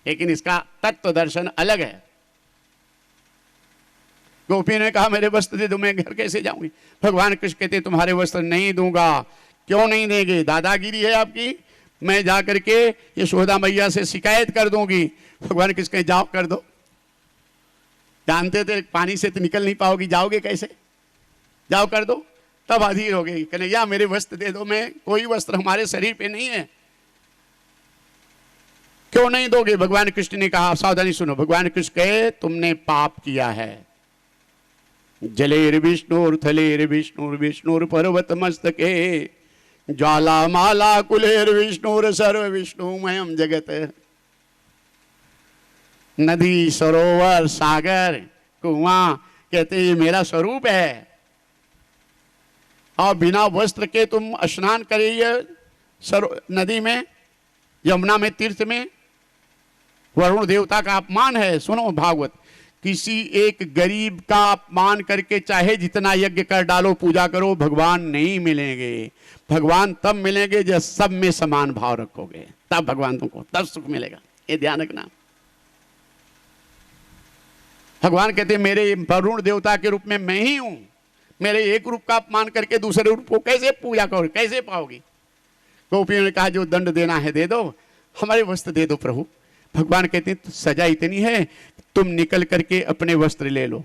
[SPEAKER 1] लेकिन इसका तत्व दर्शन अलग है। गोपी ने कहा मेरे वस्त्र दे दो, मैं घर कैसे जाऊंगी? भगवान कृष्ण कहते तुम्हारे वस्त्र नहीं दूंगा। क्यों नहीं देंगे? दादागिरी है आपकी, मैं जा करके यशोदा मैया से शिकायत कर दूंगी। भगवान कृष्ण कहे जाओ कर दो, जानते थे पानी से तो निकल नहीं पाओगी, जाओगे कैसे? जाओ कर दो। तब अधीर हो गई, कन्हैया मेरे वस्त्र दे दो, मैं कोई वस्त्र हमारे शरीर पे नहीं है। क्यों नहीं दोगे? भगवान कृष्ण ने कहा, सावधानी सुनो। भगवान कृष्ण कहे तुमने पाप किया है। जलेर विष्णुर थलेर विष्णुर विष्णुर पर्वत मस्तके ज्वाला माला कुलेर विष्णुर सर्व विष्णुमयम जगत। नदी, सरोवर, सागर, कुआं, कहते ये मेरा स्वरूप है। और बिना वस्त्र के तुम स्नान करिए नदी में, यमुना में, तीर्थ में, वरुण देवता का अपमान है। सुनो भागवत, किसी एक गरीब का अपमान करके चाहे जितना यज्ञ कर डालो, पूजा करो, भगवान नहीं मिलेंगे। भगवान तब मिलेंगे जब सब में समान भाव रखोगे, तब भगवान तुमको, तब सुख मिलेगा। ये ध्यान रखना। भगवान कहते मेरे वरुण देवता के रूप में मैं ही हूं, मेरे एक रूप का अपमान करके दूसरे रूप को कैसे पूजा करोगे, कैसे पाओगी? गोपियों ने कहा जो दंड देना है दे दो, हमारे वस्त्र दे दो प्रभु। भगवान कहते हैं सजा इतनी है, तुम निकल करके अपने वस्त्र ले लो।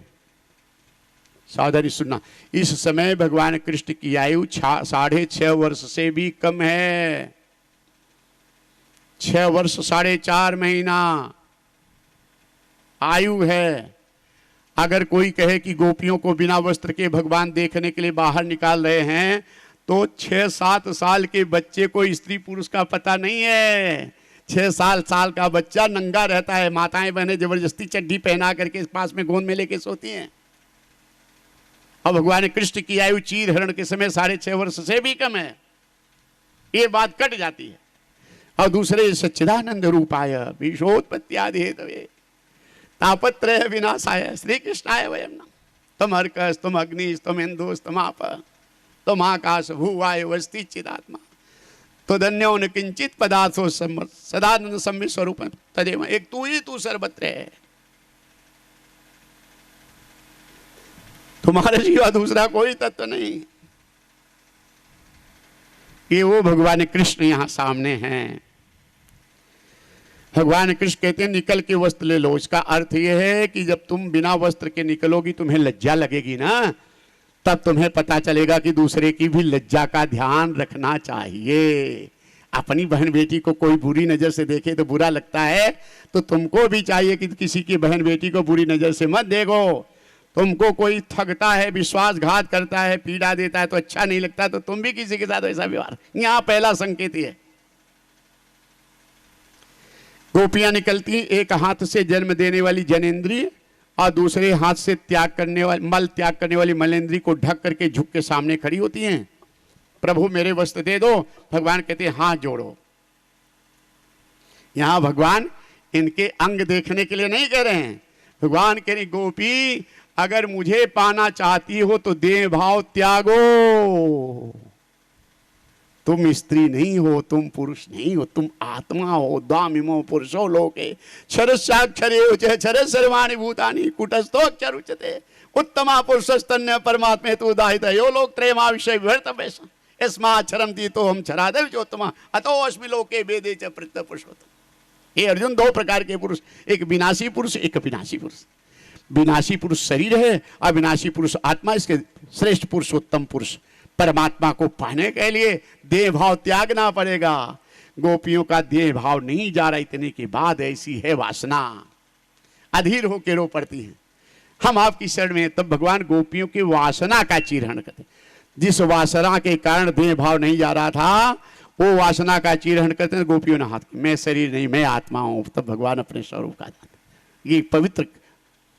[SPEAKER 1] सावधानी सुनना, इस समय भगवान कृष्ण की आयु 6.5 वर्ष से भी कम है। 6 वर्ष 4.5 महीना आयु है। अगर कोई कहे कि गोपियों को बिना वस्त्र के भगवान देखने के लिए बाहर निकाल रहे हैं, तो 6-7 साल के बच्चे को स्त्री पुरुष का पता नहीं है। 6 साल का बच्चा नंगा रहता है, माताएं बहनें जबरदस्ती चड्डी पहना करके पास में गोद में लेके सोती हैं। अब भगवान कृष्ण की आयु चीर हरण के समय 6.5 वर्ष से भी कम है। ये बात कट जाती है। और दूसरे सच्चिदानंद रूपाय विश्वोत्पत्त्यादि हेतवे तापत्रय विनाशाय श्री कृष्णाय वयम नमः। तुम अर्कस, तुम अग्निश, तुम इंदुस, तुम आप, तुम आकाश भूवायु वस्ति चिदात्मा, तो धन्यो न किंचित पदार्थो सदानंद सम्य स्वरूप तदेव। एक तू ही तू सर्वत्र है, तुम्हारे सिवा दूसरा कोई तत्व नहीं। ये वो भगवान कृष्ण यहां सामने हैं। भगवान कृष्ण कहते हैं निकल के वस्त्र ले लो। इसका अर्थ यह है कि जब तुम बिना वस्त्र के निकलोगी, तुम्हें लज्जा लगेगी ना, तब तुम्हें पता चलेगा कि दूसरे की भी लज्जा का ध्यान रखना चाहिए। अपनी बहन बेटी को कोई बुरी नजर से देखे तो बुरा लगता है, तो तुमको भी चाहिए कि किसी की बहन बेटी को बुरी नजर से मत देखो। तुमको कोई ठगता है, विश्वासघात करता है, पीड़ा देता है तो अच्छा नहीं लगता, तो तुम भी किसी के साथ ऐसा व्यवहार। यहां पहला संकेत है। गोपियां निकलती, एक हाथ से जन्म देने वाली जनेंद्रिय और दूसरे हाथ से त्याग करने वाली मल त्याग करने वाली मलेंद्री को ढक करके झुक के सामने खड़ी होती हैं। प्रभु मेरे वस्त्र दे दो। भगवान कहते हैं हाथ जोड़ो। यहां भगवान इनके अंग देखने के लिए नहीं कह रहे हैं। भगवान कह रहे गोपी अगर मुझे पाना चाहती हो तो देह भाव त्यागो। तुम स्त्री नहीं हो, तुम पुरुष नहीं हो, तुम आत्मा हो। द्वामिमो पुरुषो लोके क्षरस्याक्षरे क्षर सर्वाणि भूतानि कुटस्थोक्षर उच्यते उत्तमा पुरुषस्तन्य परमात्मे तु उदाहित यो लोक त्रयमा विषय विवर्तवेश यस्माक्षरम तीतो हम क्षरादेव चोत्तमा अतो अस्मि लोके वेदे च प्रत्यक्ष पुरुषोत्तम। हे अर्जुन, दो प्रकार के पुरुष, एक विनाशी पुरुष, एक अविनाशी पुरुष। विनाशी पुरुष शरीर है, अविनाशी पुरुष आत्मा। इसके श्रेष्ठ पुरुष उत्तम पुरुष परमात्मा को पाने के लिए देह भाव त्यागना पड़ेगा। गोपियों का देह भाव नहीं जा रहा, इतने के बाद ऐसी है वासना, अधीर होकर रो पड़ती है। हम आपकी शरण में, तब भगवान गोपियों की वासना का चीरहरण करते। जिस वासना के कारण देह भाव नहीं जा रहा था, वो वासना का चीरहरण करते हैं। गोपियों ने हाथ, मैं शरीर नहीं, मैं आत्मा हूं। तब भगवान अपने स्वरूप का जान। ये पवित्र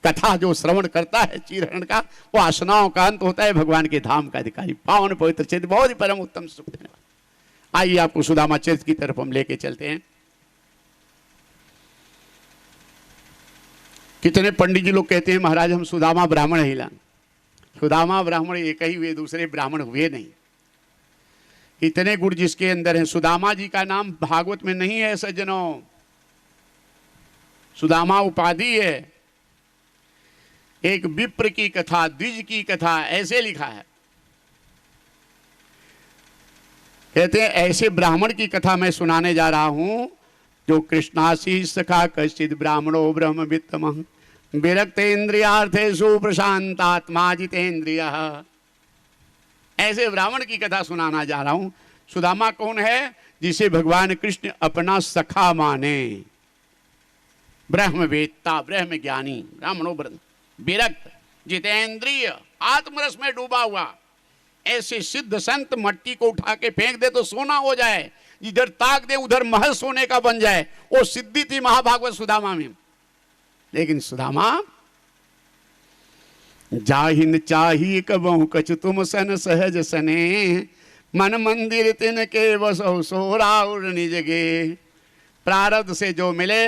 [SPEAKER 1] कथा जो श्रवण करता है चीरहरण का, वो वासनाओं का अंत होता है, भगवान के धाम का अधिकारी। पावन पवित्र चरित्र, बहुत ही परम उत्तम सुख देने वाला। आइए आपको सुदामा चरित्र की तरफ हम लेके चलते हैं। कितने पंडित जी लोग कहते हैं महाराज हम सुदामा ब्राह्मण ही लान। सुदामा ब्राह्मण एक ही हुए, दूसरे ब्राह्मण हुए नहीं। इतने गुण जिसके अंदर हैं। सुदामा जी का नाम भागवत में नहीं है सज्जनों, सुदामा उपाधि है। एक विप्र की कथा, द्विज की कथा, ऐसे लिखा है। कहते हैं ऐसे ब्राह्मण की कथा मैं सुनाने जा रहा हूं जो कृष्णासी सखा कश्चित ब्राह्मणो ब्रह्म वित्तम विरक्त इंद्रियार्थेषु प्रशांतात्मा जितेंद्रिय। ऐसे ब्राह्मण की कथा सुनाना जा रहा हूं। सुदामा कौन है? जिसे भगवान कृष्ण अपना सखा माने, ब्रह्मवेत्ता, ब्रह्म ज्ञानी, ब्राह्मणो ब्रह्म विरक्त, जितेंद्रिय, आत्मरस में डूबा हुआ। ऐसे सिद्ध संत मट्टी को उठा के फेंक दे तो सोना हो जाए, इधर ताक दे उधर महल सोने का बन जाए। वो सिद्धि थी महाभागवत सुदामा में। लेकिन सुदामा जाहिन चाहिए कबहु कछु तुम सन सहज सने मन मंदिर तिन के बसो सोराउर निजगे। प्रारब्ध से जो मिले,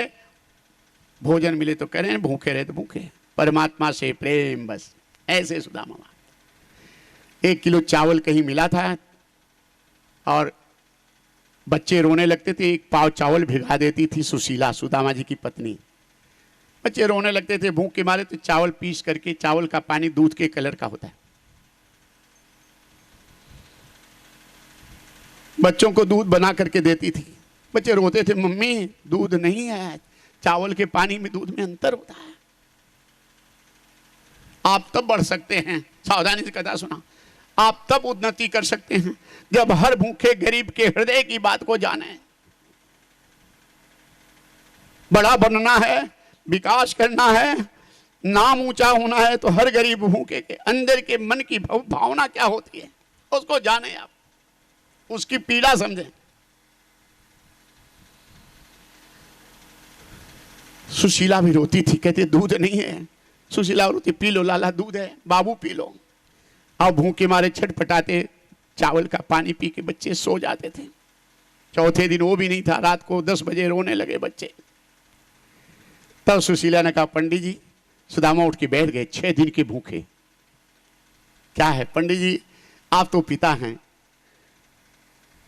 [SPEAKER 1] भोजन मिले तो करें, भूखे रहे तो भूखे, परमात्मा से प्रेम, बस ऐसे सुदामा। 1 किलो चावल कहीं मिला था और बच्चे रोने लगते थे। 1 पाव चावल भिगा देती थी सुशीला, सुदामा जी की पत्नी। बच्चे रोने लगते थे भूख के मारे, तो चावल पीस करके, चावल का पानी दूध के कलर का होता है, बच्चों को दूध बना करके देती थी। बच्चे रोते थे मम्मी दूध नहीं है, चावल के पानी में दूध में अंतर होता है। आप तब बढ़ सकते हैं, सावधानी से कथा सुना, आप तब उन्नति कर सकते हैं जब हर भूखे गरीब के हृदय की बात को जाने। बड़ा बनना है, विकास करना है, नाम ऊंचा होना है, तो हर गरीब भूखे के अंदर के मन की भावना क्या होती है उसको जाने, आप उसकी पीड़ा समझें। सुशीला भी रोती थी, कहती दूध नहीं है। सुशीला रोती, पी लो लाला, दूध है, बाबू पी लो। अब भूखे मारे छटपटाते चावल का पानी पी के बच्चे सो जाते थे। चौथे दिन वो भी नहीं था, रात को 10 बजे रोने लगे बच्चे। तब सुशीला ने कहा पंडित जी, सुदामा उठ के बैठ गए, 6 दिन के भूखे। क्या है पंडित जी, आप तो पिता हैं,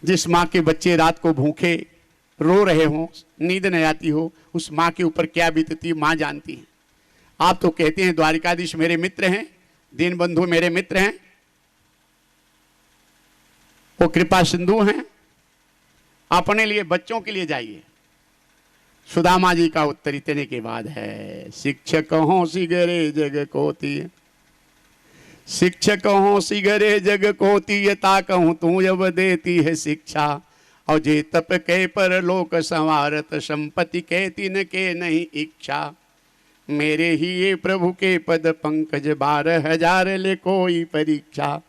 [SPEAKER 1] जिस माँ के बच्चे रात को भूखे रो रहे हो, नींद नहीं आती हो, उस माँ के ऊपर क्या बीतती माँ जानती है। आप तो कहते हैं द्वारिकाधीश मेरे मित्र हैं, दीन बंधु मेरे मित्र हैं, वो कृपा सिंधु हैं, अपने लिए बच्चों के लिए जाइए। सुदामा जी का उत्तर इतने के बाद है, शिक्षक हो सिगरे जग कोती, शिक्षक हो सिगरे जग कोती, यता कहूँ तू जब देती है शिक्षा। और जे तप के पर लोक संवारत, संपत्ति के तिन के नहीं इच्छा। मेरे ही ये प्रभु के पद पंकज, 12,000 ले कोई परीक्षा।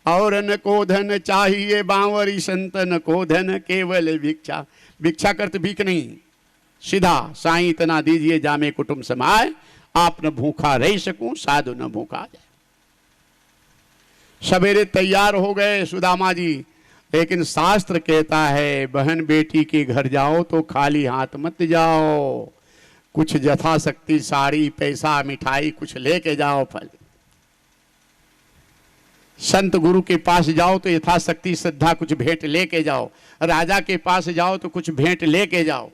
[SPEAKER 1] और न को धन चाहिए बांवरी संतन को धन केवल भिक्षा। भिक्षा करते भीख नहीं, सीधा साईं इतना दीजिए जामे कुटुंब समाए, आप न भूखा रह सकूं साधु न भूखा जाए। सवेरे तैयार हो गए सुदामा जी, लेकिन शास्त्र कहता है बहन बेटी के घर जाओ तो खाली हाथ मत जाओ। कुछ यथाशक्ति साड़ी पैसा मिठाई कुछ लेके जाओ फल। संत गुरु के पास जाओ तो यथाशक्ति श्रद्धा कुछ भेंट लेके जाओ। राजा के पास जाओ तो कुछ भेंट लेके जाओ।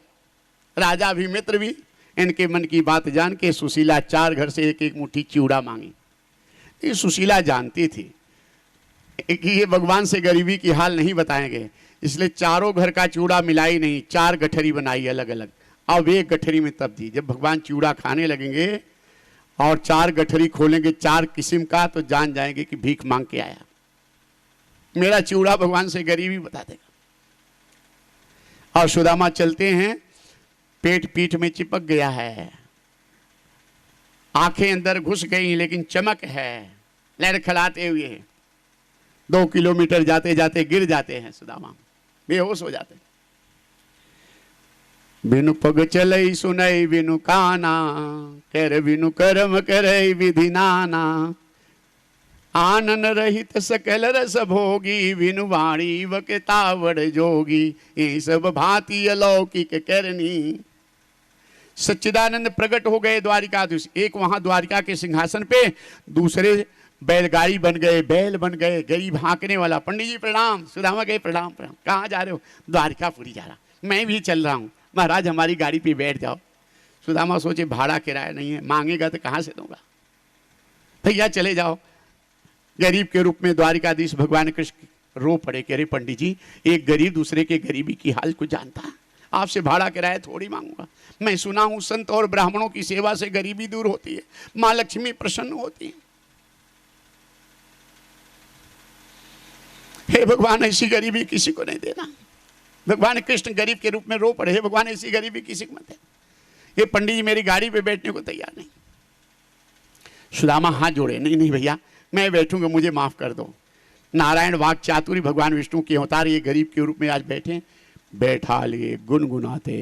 [SPEAKER 1] राजा भी मित्र भी इनके मन की बात जान के सुशीला 4 घर से एक एक मुट्ठी चिवड़ा मांगी। ये सुशीला जानती थी कि ये भगवान से गरीबी की हाल नहीं बताएंगे, इसलिए चारों घर का चिवड़ा मिलाई नहीं, 4 गठरी बनाई अलग अलग। अब एक गठरी में तब दी। जब भगवान चिवड़ा खाने लगेंगे और 4 गठरी खोलेंगे 4 किस्म का, तो जान जाएंगे कि भीख मांग के आया। मेरा चिवड़ा भगवान से गरीबी बता देगा। और सुदामा चलते हैं, पेट पीठ में चिपक गया है, आंखें अंदर घुस गई लेकिन चमक है, लड़खड़ाते हुए 2 किलोमीटर जाते जाते गिर जाते हैं सुदामा, बेहोश हो जाते हैं। बिनु पग चलई सुनई बिनु काना, कर बिनु कर्म करई विधि नाना। आनन रहित सकल रस भोगी, बिनु वाणी वक्तावड़ जोगी। ये सब भांति अलौकिक करनी। सच्चिदानंद प्रकट हो गए द्वारिकाधीश। एक वहां द्वारिका के सिंहासन पे, दूसरे बैलगाड़ी बन गए, बैल बन गए, गरीब हाँकने वाला। पंडित जी प्रणाम। सुदामा गए प्रणाम प्रणाम। कहाँ जा रहे हो? द्वारिकापुरी जा रहा। मैं भी चल रहा हूँ। महाराज हमारी गाड़ी पे बैठ जाओ। सुदामा सोचे भाड़ा किराया नहीं है, मांगेगा तो कहाँ से दूंगा, भैया चले जाओ। गरीब के रूप में द्वारिकाधीश भगवान कृष्ण रो पड़े कि अरे पंडित जी, एक गरीब दूसरे के गरीबी की हाल को जानता है, आपसे भाड़ा किराया थोड़ी मांगूंगा। मैं सुना हूं संत और ब्राह्मणों की सेवा से गरीबी दूर होती है, मां लक्ष्मी प्रसन्न होती है। हे भगवान, ऐसी गरीबी किसी को नहीं देना। भगवान कृष्ण गरीब के रूप में रो पड़े, हे भगवान ऐसी गरीबी किसी को मत देना। ये पंडित जी मेरी गाड़ी पे बैठने को तैयार नहीं। सुदामा हाथ जोड़े, नहीं नहीं भैया मैं बैठूंगा, मुझे माफ कर दो। नारायण वाक चातुरी भगवान विष्णु के अवतार ये गरीब के रूप में आज बैठे, बैठा लिए गुनगुनाते,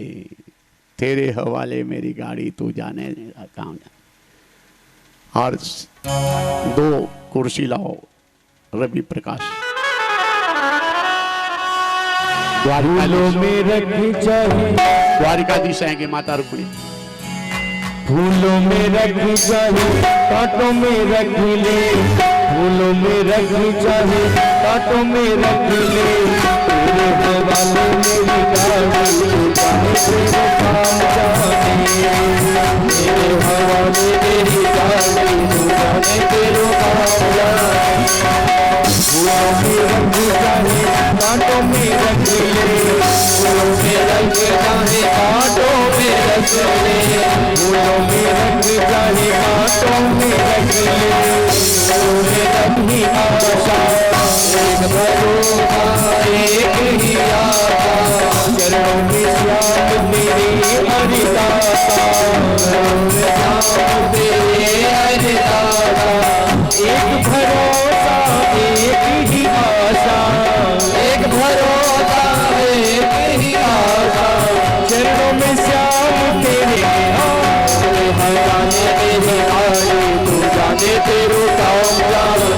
[SPEAKER 1] तेरे हवाले मेरी गाड़ी तू जाने कहाँ जाने। और 2 कुर्सी लाओ रवि प्रकाश।
[SPEAKER 2] फूलों में रखी चाहिए,
[SPEAKER 1] द्वारिकाधीश आएंगे माता रुक्मिणी।
[SPEAKER 2] फूलों में रखी चाहिए, कांटों में रख ले। फूलों में रखी चाहिए, कांटों में रख ले। तेरे हवाले मेरी गाड़ी तू जाने तेरे काम जाने। तेरे हवाले मेरी गाड़ी तू जाने तेरे काम जाने। फूलों में रखी चाहिए, कांटों में रख ले। फूलों में रखी चाहिए, कांटों में रख ले। फूलों में रखी चाहिए, कांटों में रख ले। फूलों में रखी आशा, एक भरोसा एक ही आशा। चरणों में श्याम तेरे हरिदासा, चरणों में श्याम तेरे हरिदासा। एक भरोसा एक ही आशा, एक भरोसा एक ही आशा। चरणों में श्याम तेरे हराने तेरे आए, तू जाने तेरो काम जाने।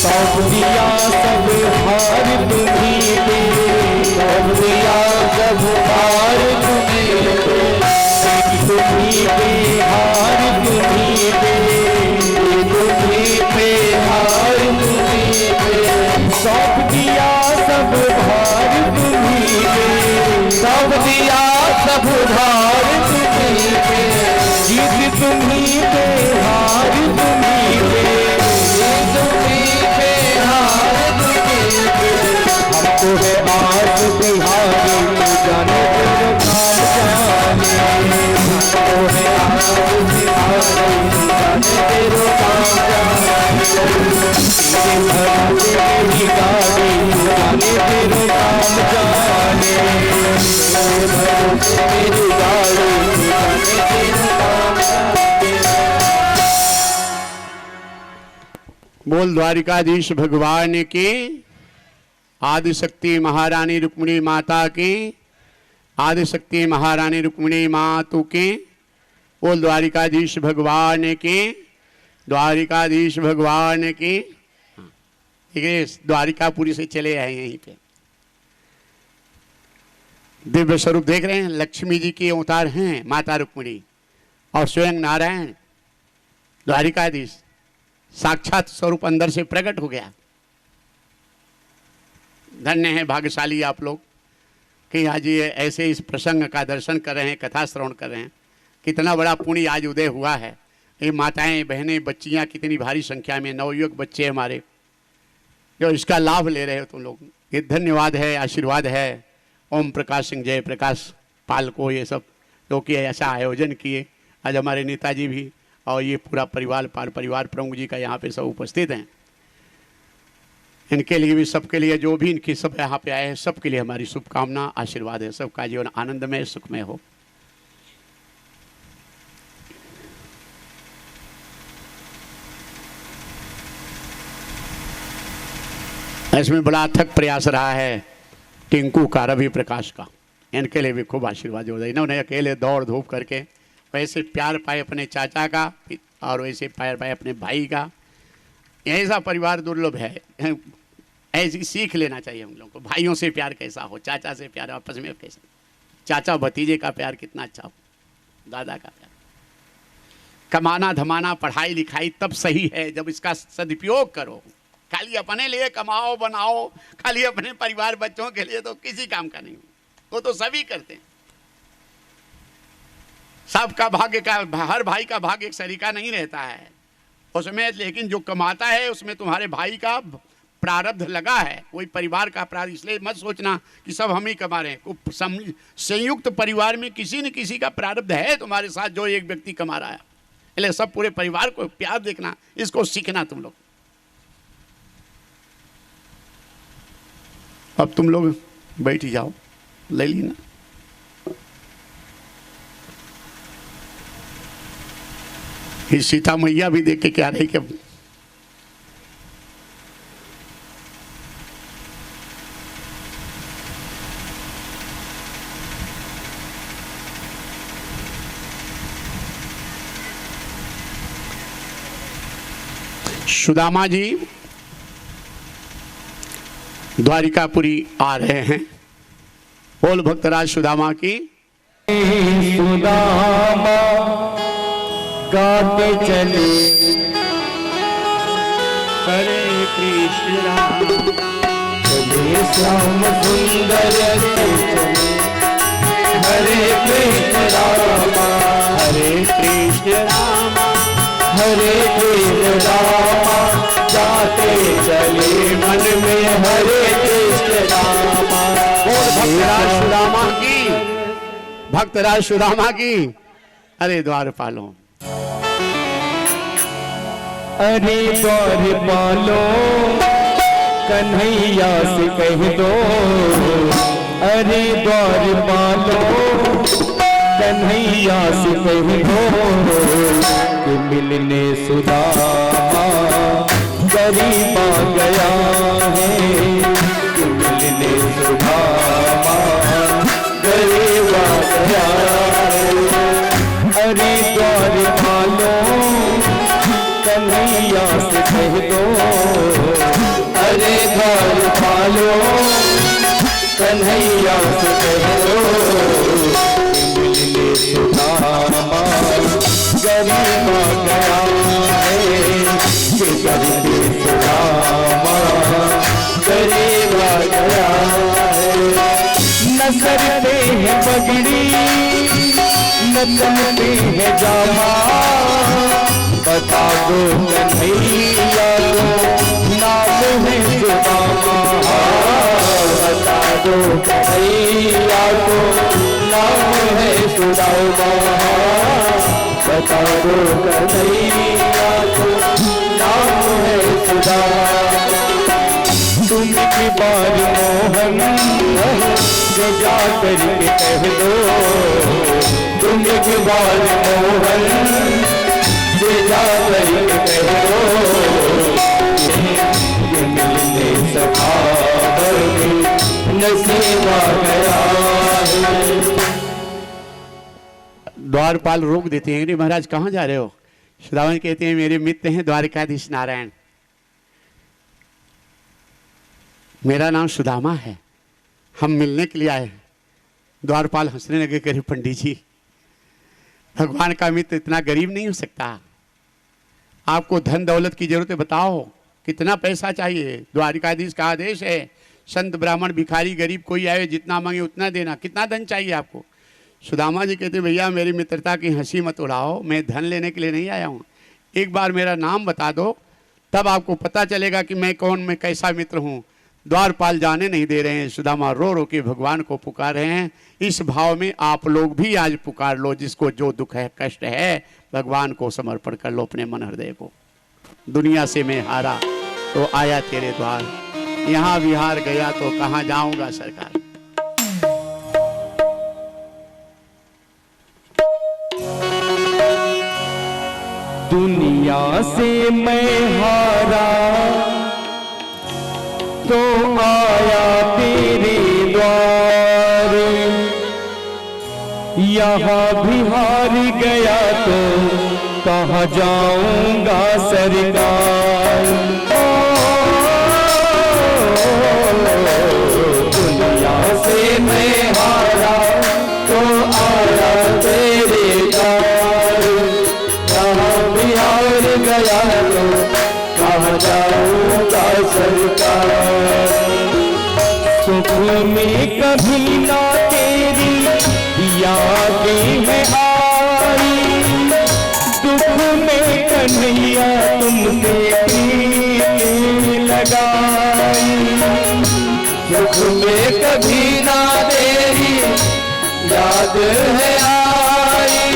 [SPEAKER 2] सौंप दिया सब हार तुम्हीं पे, सौंप दिया सब हार तुम्हीं पे। तुम्हीं पे हार तुम्हीं पे, तुम्हीं पे हार तुम्हीं पे। सौंप दिया सब भार तुम्हीं पे, सौंप दिया सब भार तुम्हीं पे। जीत तुम्हीं पे हार तुम्हीं पे, जीत तुम्हीं पे हार तुम्हीं पे। हमको है आस बिहारी, जाने तेरे काम जाने। हमको है आस बिहारी, जाने तेरे काम जाने। तेरे भरोसे मेरी गाड़ी, जाने तेरे काम जाने। तेरे भरोसे मेरी गाड़ी, जाने तेरे काम जाने।
[SPEAKER 1] बोल द्वारिकाधीश भगवान की, आदिशक्ति महारानी रुक्मिणी माता की, आदिशक्ति महारानी रुक्मिणी मातु की। बोल द्वारिकाधीश भगवान की, द्वारिकाधीश भगवान की। ठीक है, द्वारिकापुरी से चले आए यहीं पे। दिव्य स्वरूप देख रहे हैं, लक्ष्मी जी के अवतार हैं माता रुक्मिणी और स्वयं नारायण द्वारिकाधीश साक्षात स्वरूप अंदर से प्रकट हो गया। धन्य है, भाग्यशाली आप लोग कि आज ये ऐसे इस प्रसंग का दर्शन कर रहे हैं, कथा श्रवण कर रहे हैं। कितना बड़ा पुण्य आज उदय हुआ है। ये माताएं बहनें बच्चियां कितनी भारी संख्या में, नवयुवक बच्चे हमारे जो इसका लाभ ले रहे हो तुम लोग, ये धन्यवाद है, आशीर्वाद है। ओम प्रकाश सिंह जय प्रकाश पाल को ये सब लोग कि ऐसा आयोजन किए। आज हमारे नेताजी भी और ये पूरा परिवार पाल परिवार प्रमुख जी का यहाँ पे सब उपस्थित हैं। इनके लिए भी, सबके लिए जो भी इनकी सब यहाँ पे आए हैं, सबके लिए हमारी शुभकामना आशीर्वाद है। सबका जीवन आनंदमय सुखमय हो। इसमें बड़ा अथक प्रयास रहा है टिंकू का, रवि प्रकाश का। इनके लिए भी खूब आशीर्वाद हो जाए। इन्होंने अकेले दौड़ धूप करके वैसे प्यार पाए अपने चाचा का और वैसे प्यार पाए अपने भाई का। ऐसा परिवार दुर्लभ है, ऐसी सीख लेना चाहिए हम लोगों को। भाइयों से प्यार कैसा हो, चाचा से प्यार आपस में कैसा, चाचा भतीजे का प्यार कितना अच्छा हो, दादा का प्यार। कमाना धमाना पढ़ाई लिखाई तब सही है जब इसका सदुपयोग करो। खाली अपने लिए कमाओ बनाओ, खाली अपने परिवार बच्चों के लिए तो किसी काम का नहीं। वो तो सभी करते हैं, सबका भाग्य का, हर भाई का भाग्य एक सरीका नहीं रहता है उसमें। लेकिन जो कमाता है उसमें तुम्हारे भाई का प्रारब्ध लगा है, वही परिवार का प्रारब्ध। इसलिए मत सोचना कि सब हम ही कमा रहे हैं। संयुक्त परिवार में किसी न किसी का प्रारब्ध है तुम्हारे साथ, जो एक व्यक्ति कमा रहा है। इसलिए सब पूरे परिवार को प्यार देखना, इसको सीखना तुम लोग। अब तुम लोग बैठ जाओ, ले ली ना। ये सीता मैया भी देख के क्या रही कि सुदामा जी द्वारिकापुरी आ रहे हैं। बोल भक्तराज सुदामा की।
[SPEAKER 2] सुदामा गाते चले
[SPEAKER 1] हरे कृष्ण राम,
[SPEAKER 2] चले श्याम सुंदर चले, हरे कृष्ण रामा
[SPEAKER 1] हरे कृष्ण राम,
[SPEAKER 2] हरे कृष्ण रामा जाते चले मन में हरे कृष्ण रामा।
[SPEAKER 1] बोल भक्तराज सुदामा की, भक्तराज सुदामा की। अरे द्वारपालों,
[SPEAKER 2] अरे द्वारपालो कन्हैया से कह दो, अरे द्वारपालो कन्हैया से कह दो कि मिलने सुदामा गरीब आ गया है, कि मिलने सुदामा गरीब आ गया है। अरे द्वारपालो कन्हैया से कह दो, अरे द्वारपालो कन्हैया से कह दो मिलने सुदामा गरीब आ गया है, कि मिलने सुदामा गरीब आ गया है। न सर पे है पगड़ी न तन पे है जामा, बता दो कन्हैया को नाम है सुदामा, बता दो कन्हैया को नाम है सुदामा, बता दो कन्हैया को नाम है सुदामा। तुम की बार मोहन जो जा करके कह दो, तुम की बार मोहन जा करके कह दो, मिलने सखावर नसीब आ गया है।
[SPEAKER 1] द्वारपाल रोक देते हैं, महाराज कहाँ जा रहे हो? सुदामा कहते हैं मेरे मित्र हैं द्वारिकाधीश नारायण, मेरा नाम सुदामा है, हम मिलने के लिए आए। द्वारपाल हंसने लगे, कहे पंडित जी भगवान का मित्र इतना गरीब नहीं हो सकता। आपको धन दौलत की जरूरत है, बताओ कितना पैसा चाहिए। द्वारिकाधीश का आदेश है, संत ब्राह्मण भिखारी गरीब कोई आए जितना मांगे उतना देना। कितना धन चाहिए आपको? सुदामा जी कहते भैया मेरी मित्रता की हंसी मत उड़ाओ, मैं धन लेने के लिए नहीं आया हूँ। एक बार मेरा नाम बता दो, तब आपको पता चलेगा कि मैं कौन, मैं कैसा मित्र हूँ। द्वारपाल जाने नहीं दे रहे हैं। सुदामा रो रो के भगवान को पुकार रहे हैं। इस भाव में आप लोग भी आज पुकार लो, जिसको जो दुख है कष्ट है भगवान को समर्पण कर लो अपने मन हृदय को। दुनिया से मैं हारा तो आया तेरे द्वार, यहाँ विहार गया तो कहाँ जाऊंगा सरकार।
[SPEAKER 2] दुनिया से मैं हारा तो आया तेरे द्वार, यहाँ भी हार गया तो कहाँ जाऊंगा सरकार। दुनिया से मैं हारा तो आया तेरे द्वार, यहाँ भी हार गया तो कहाँ जाऊंगा सरकार। सुख में कभी ना तेरी यादें है आई, दुख में कन्हैया तुमसे प्रीत लगाई। सुख में कभी ना तेरी याद है आई,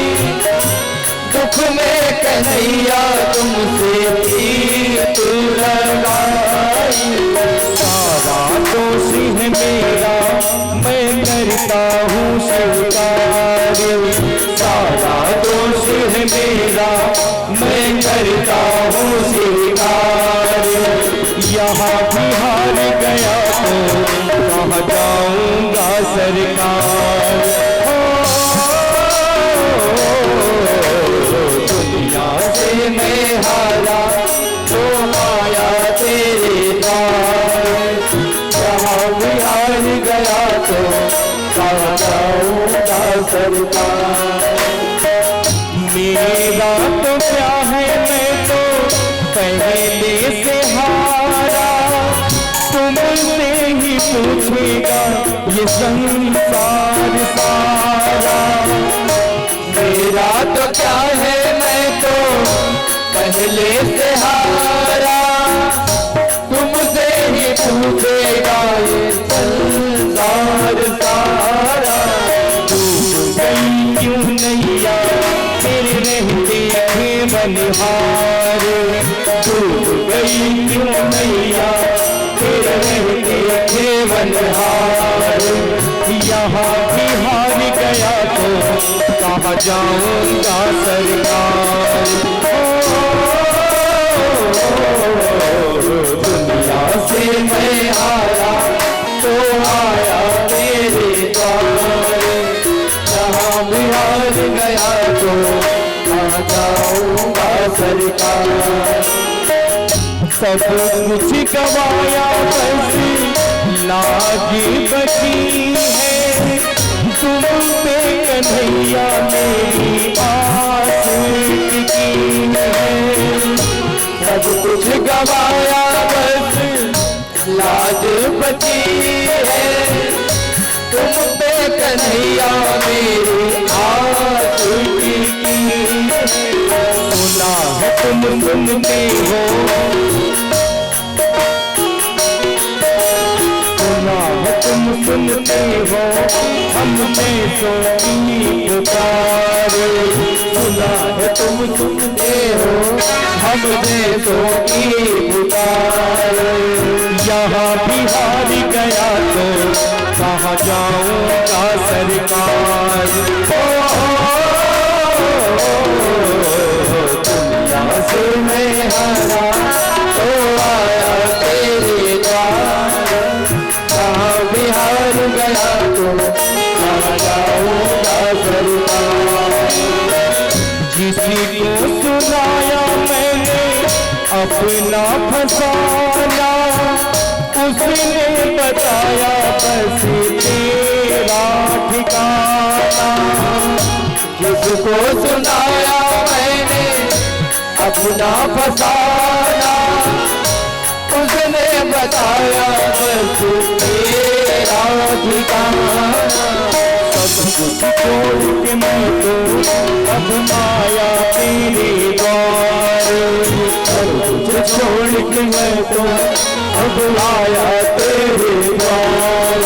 [SPEAKER 2] दुख में कन्हैया तुमसे प्रीत लगाई। सारा दोष है मेरा मैं करता हूँ स्वीकार, सारा दोष है मेरा मैं करता हूँ स्वीकार। यहाँ भी हार गया तो कहाँ जाऊंगा सरकार। दुनिया से मैं हारा तो आया तेरे द्वार, यहाँ भी हार गया तो कहाँ जाऊंगा सरकार। मेरा तो क्या है मैं तो पहले से हारा, तुमसे ही पूछेगा ये संसार सारा। मेरा तो क्या है मैं तो पहले से हारा, तुमसे ही पूछेगा ये संसार सारा। डूब गई क्यों नैया तेरे रहते थे बनिहार, डूब गई क्यों नैया तेरे रहते थे बनिहार। यहाँ भी हार गया तो कहाँ जाऊंगा सरकार। दुनिया से मैं हारा तो आया तेरे द्वार, जहाँ भी हार गया तो कहाँ जाऊंगा सरकार। सब कुछ गवाया बस लाज बची है, तुम पे कन्हैया मेरी आस टिकी है। सब कुछ गवाया बस लाज बची है, तुम पे कन्हैया मेरी आस टिकी है। सुना है तुम सुनते हो, सुना है तुम सुनते हो हमने तो की पुकार। सुना है तुम सुनते हो हमने तो की पुकार। यहाँ भी हार गया तो कहाँ जाऊंगा सरकार। दुनिया से मैं हारा तो आया तेरे द्वार, कहाँ भी हार गया तो कहाँ जाऊंगा सरकार। किसी को सुनाया मैंने अपना फसाना, उसने बताया बस तेरा ठिकाना। जिसको सुनाया मैंने अपना फसाना, उसने बताया बस तेरा ठिकाना। सब कुछ छोड़ के मैं तो अब आया तेरे द्वार, सब कुछ छोड़ के मैं तो अब आया तेरे द्वार।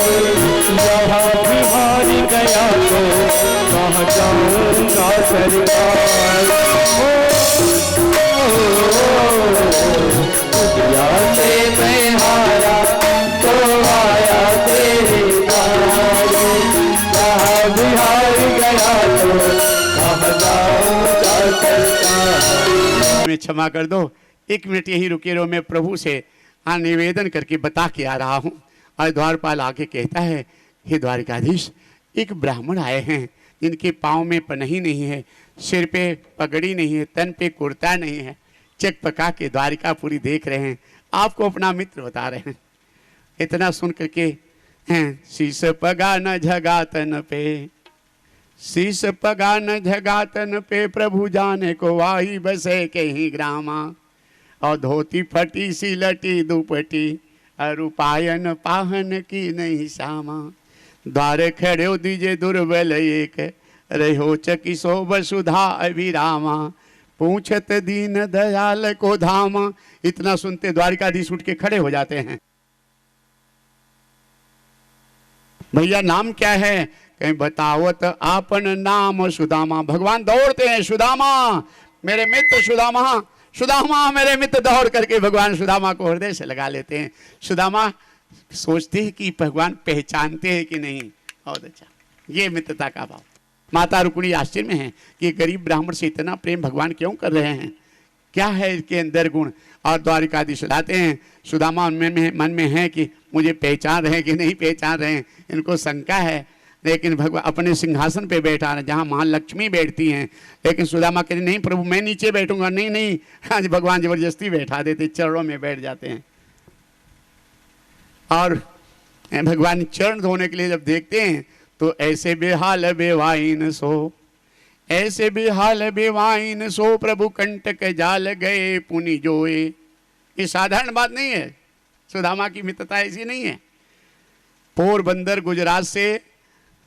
[SPEAKER 2] यहाँ भी हार गया तो कहाँ जाऊंगा सरकार। दुनिया से मैं हारा तो आया तेरे द्वार, यहाँ भी हार गया तो कहाँ जाऊंगा सरकार।
[SPEAKER 1] मैं क्षमा कर दो, 1 मिनट यही रुके रहो, मैं प्रभु से निवेदन करके बता के आ रहा हूँ। और द्वारपाल आके कहता है, हे द्वारिकाधीश, एक ब्राह्मण आए हैं जिनके पाँव में पनही नहीं है, सिर पे पगड़ी नहीं है, तन पे कुर्ता नहीं है, चक पका के द्वारिका पूरी देख रहे हैं, आपको अपना मित्र बता रहे हैं। इतना सुन करके शीश पगा न झगा तन पे, शीश पगा न झगा तन पे, प्रभु जाने को वाही बसे कहीं ग्रामा। और धोती फटी सी लटी दुपटी, अरुपायन पाहन की नहीं सामा। द्वार खड़े दीजे दुर्बल एक, रहो चकी सो वसुधा अभिरामा। पूछत दीन दयाल को धामा। इतना सुनते द्वारिकाधीश उठ के खड़े हो जाते हैं। भैया नाम क्या है? कहीं बतावत आपन नाम सुदामा। भगवान दौड़ते हैं, सुदामा मेरे मित्र, सुदामा सुदामा मेरे मित्र। दौड़ करके भगवान सुदामा को हृदय से लगा लेते हैं। सुदामा सोचते हैं कि भगवान पहचानते हैं कि नहीं। और अच्छा, ये मित्रता का भाव। माता रुक्मिणी आश्चर्य में है कि गरीब ब्राह्मण से इतना प्रेम भगवान क्यों कर रहे हैं, क्या है इसके अंदर गुण। और द्वारिकाधीश लाते हैं। सुदामा मन में है कि मुझे पहचान रहे हैं कि नहीं पहचान रहे हैं, इनको शंका है। लेकिन भगवान अपने सिंहासन पे बैठा है जहाँ माँ लक्ष्मी बैठती हैं। लेकिन सुदामा कहते नहीं प्रभु मैं नीचे बैठूंगा। नहीं नहीं, आज भगवान जबरदस्ती बैठा देते, चरणों में बैठ जाते हैं। और भगवान चरण धोने के लिए जब देखते हैं तो ऐसे बेहाल बेवाइन सो, ऐसे बेहाल बेवाइन सो, प्रभु कंटक जाल गए पुनि जोए। ये साधारण बात नहीं है, सुदामा की मित्रता ऐसी नहीं है। पोरबंदर गुजरात से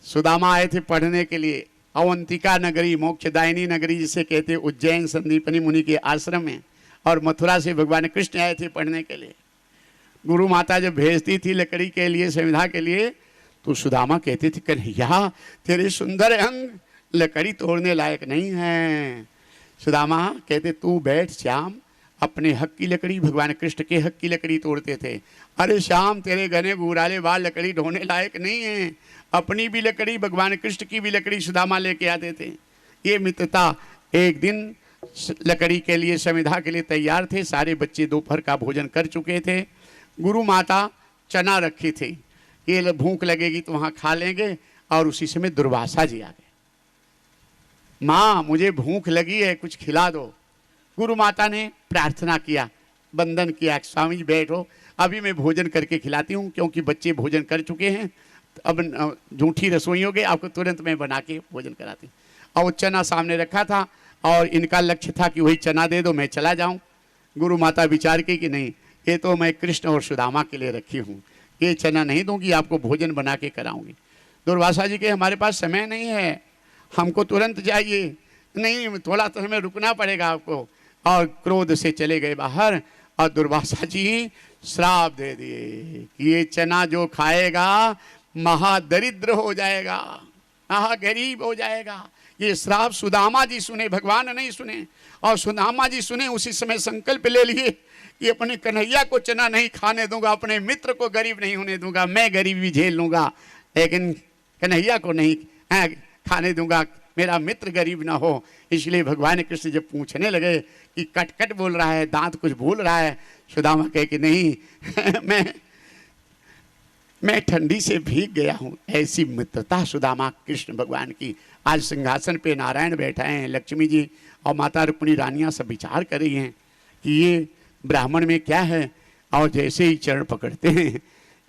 [SPEAKER 1] सुदामा आए थे पढ़ने के लिए। अवंतिका नगरी, मोक्षदायिनी नगरी जिसे कहते, उज्जैन संदीपनी मुनि के आश्रम में। और मथुरा से भगवान कृष्ण आए थे पढ़ने के लिए। गुरु माता जब भेजती थी लकड़ी के लिए, संविधा के लिए, तो सुदामा कहते थे कन्हैया तेरे सुंदर अंग लकड़ी तोड़ने लायक नहीं है। सुदामा कहते तू बैठ श्याम, अपने हक की लकड़ी, भगवान कृष्ण के हक की लकड़ी तोड़ते थे। अरे श्याम तेरे घने गुराले बाल लकड़ी ढोने लायक नहीं है। अपनी भी लकड़ी, भगवान कृष्ण की भी लकड़ी सुदामा लेके आते थे। ये मित्रता। एक दिन लकड़ी के लिए, संविधा के लिए तैयार थे। सारे बच्चे दोपहर का भोजन कर चुके थे। गुरु माता चना रखी थी, ये भूख लगेगी तो वहाँ खा लेंगे। और उसी समय दुर्वासा जी आ गए। माँ मुझे भूख लगी है, कुछ खिला दो। गुरु माता ने प्रार्थना किया, वंदन किया, स्वामी जी बैठो, अभी मैं भोजन करके खिलाती हूँ, क्योंकि बच्चे भोजन कर चुके हैं। अब झूठी रसोई हो गई, आपको तुरंत मैं बना के भोजन कराती हूँ। और वो चना सामने रखा था और इनका लक्ष्य था कि वही चना दे दो, मैं चला जाऊँ। गुरु माता विचार की कि नहीं, ये तो मैं कृष्ण और सुदामा के लिए रखी हूँ, ये चना नहीं दूंगी, आपको भोजन बना के कराऊंगी। दुर्वासा जी के हमारे पास समय नहीं है, हमको तुरंत चाहिए। नहीं, थोड़ा तो हमें रुकना पड़ेगा आपको। और क्रोध से चले गए बाहर। और दुर्वासा जी श्राप दे दिए कि ये चना जो खाएगा महादरिद्र हो जाएगा, महागरीब हो जाएगा। ये श्राप सुदामा जी सुने, भगवान नहीं सुने। और सुदामा जी सुने, उसी समय संकल्प ले लिए कि अपने कन्हैया को चना नहीं खाने दूंगा, अपने मित्र को गरीब नहीं होने दूंगा, मैं गरीबी झेल लूंगा, लेकिन कन्हैया को नहीं खाने दूंगा, मेरा मित्र गरीब ना हो। इसलिए भगवान कृष्ण जब पूछने लगे कि कट कट बोल रहा है, दांत कुछ भूल रहा है, सुदामा कहे कि नहीं मैं ठंडी से भीग गया हूँ। ऐसी मित्रता सुदामा कृष्ण भगवान की। आज सिंहासन पे नारायण बैठा हैं, लक्ष्मी जी और माता रुक्मिणी रानियाँ सब विचार कर रही हैं कि ये ब्राह्मण में क्या है। और जैसे ही चरण पकड़ते हैं,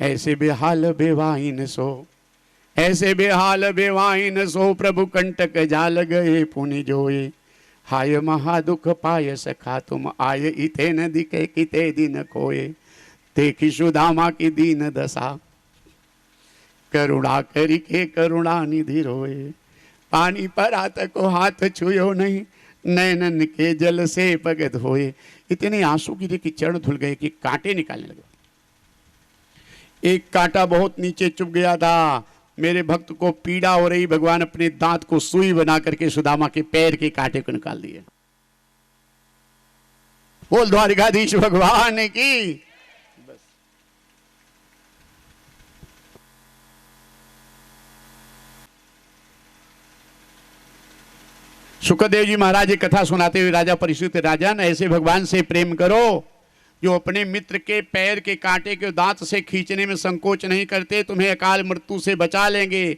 [SPEAKER 1] ऐसे बेहाल बेवाइन सो, ऐसे बेहाल बेवाइन सो, प्रभु कंटक जाल गए पुनि जोए, हाय महादुख पाय सखा तुम आय, इते न दिखे किते दिन खोए, देखी सुदामा की दीन दशा, करुणा करी के करुणा निधि रोए, पानी पर हाथ को हाथ छुयो नहीं, नैनन के जल से पग धोए। इतने आंसू गिरे कि चरण धुल गए कि कांटे निकालने लगे। एक कांटा बहुत नीचे चुभ गया था, मेरे भक्त को पीड़ा हो रही, भगवान अपने दांत को सुई बना करके सुदामा के पैर के कांटे को निकाल दिए। बोल द्वारिकाधीश भगवान की। बस सुखदेव जी महाराज एक कथा सुनाते हुए राजा परीक्षित, राजन ऐसे भगवान से प्रेम करो जो अपने मित्र के पैर के कांटे के दांत से खींचने में संकोच नहीं करते, तुम्हें अकाल मृत्यु से बचा लेंगे,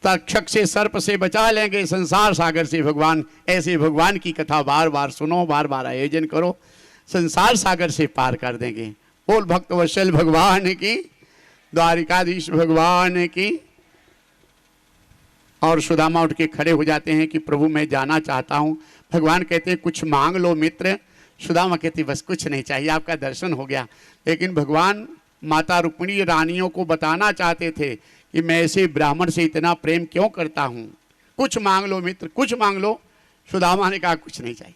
[SPEAKER 1] तक्षक से सर्प से बचा लेंगे, संसार सागर से भगवान। ऐसे भगवान की कथा बार बार सुनो, बार बार आयोजन करो, संसार सागर से पार कर देंगे। बोल भक्त वत्सल भगवान की, द्वारिकाधीश भगवान की। और सुदामा उठ के खड़े हो जाते हैं कि प्रभु मैं जाना चाहता हूँ। भगवान कहते हैं कुछ मांग लो मित्र। सुदामा कहती बस कुछ नहीं चाहिए, आपका दर्शन हो गया। लेकिन भगवान माता रुक्मिणी रानियों को बताना चाहते थे कि मैं ऐसे ब्राह्मण से इतना प्रेम क्यों करता हूँ, कुछ मांग लो मित्र, कुछ मांग लो। सुदामा ने कहा कुछ नहीं चाहिए,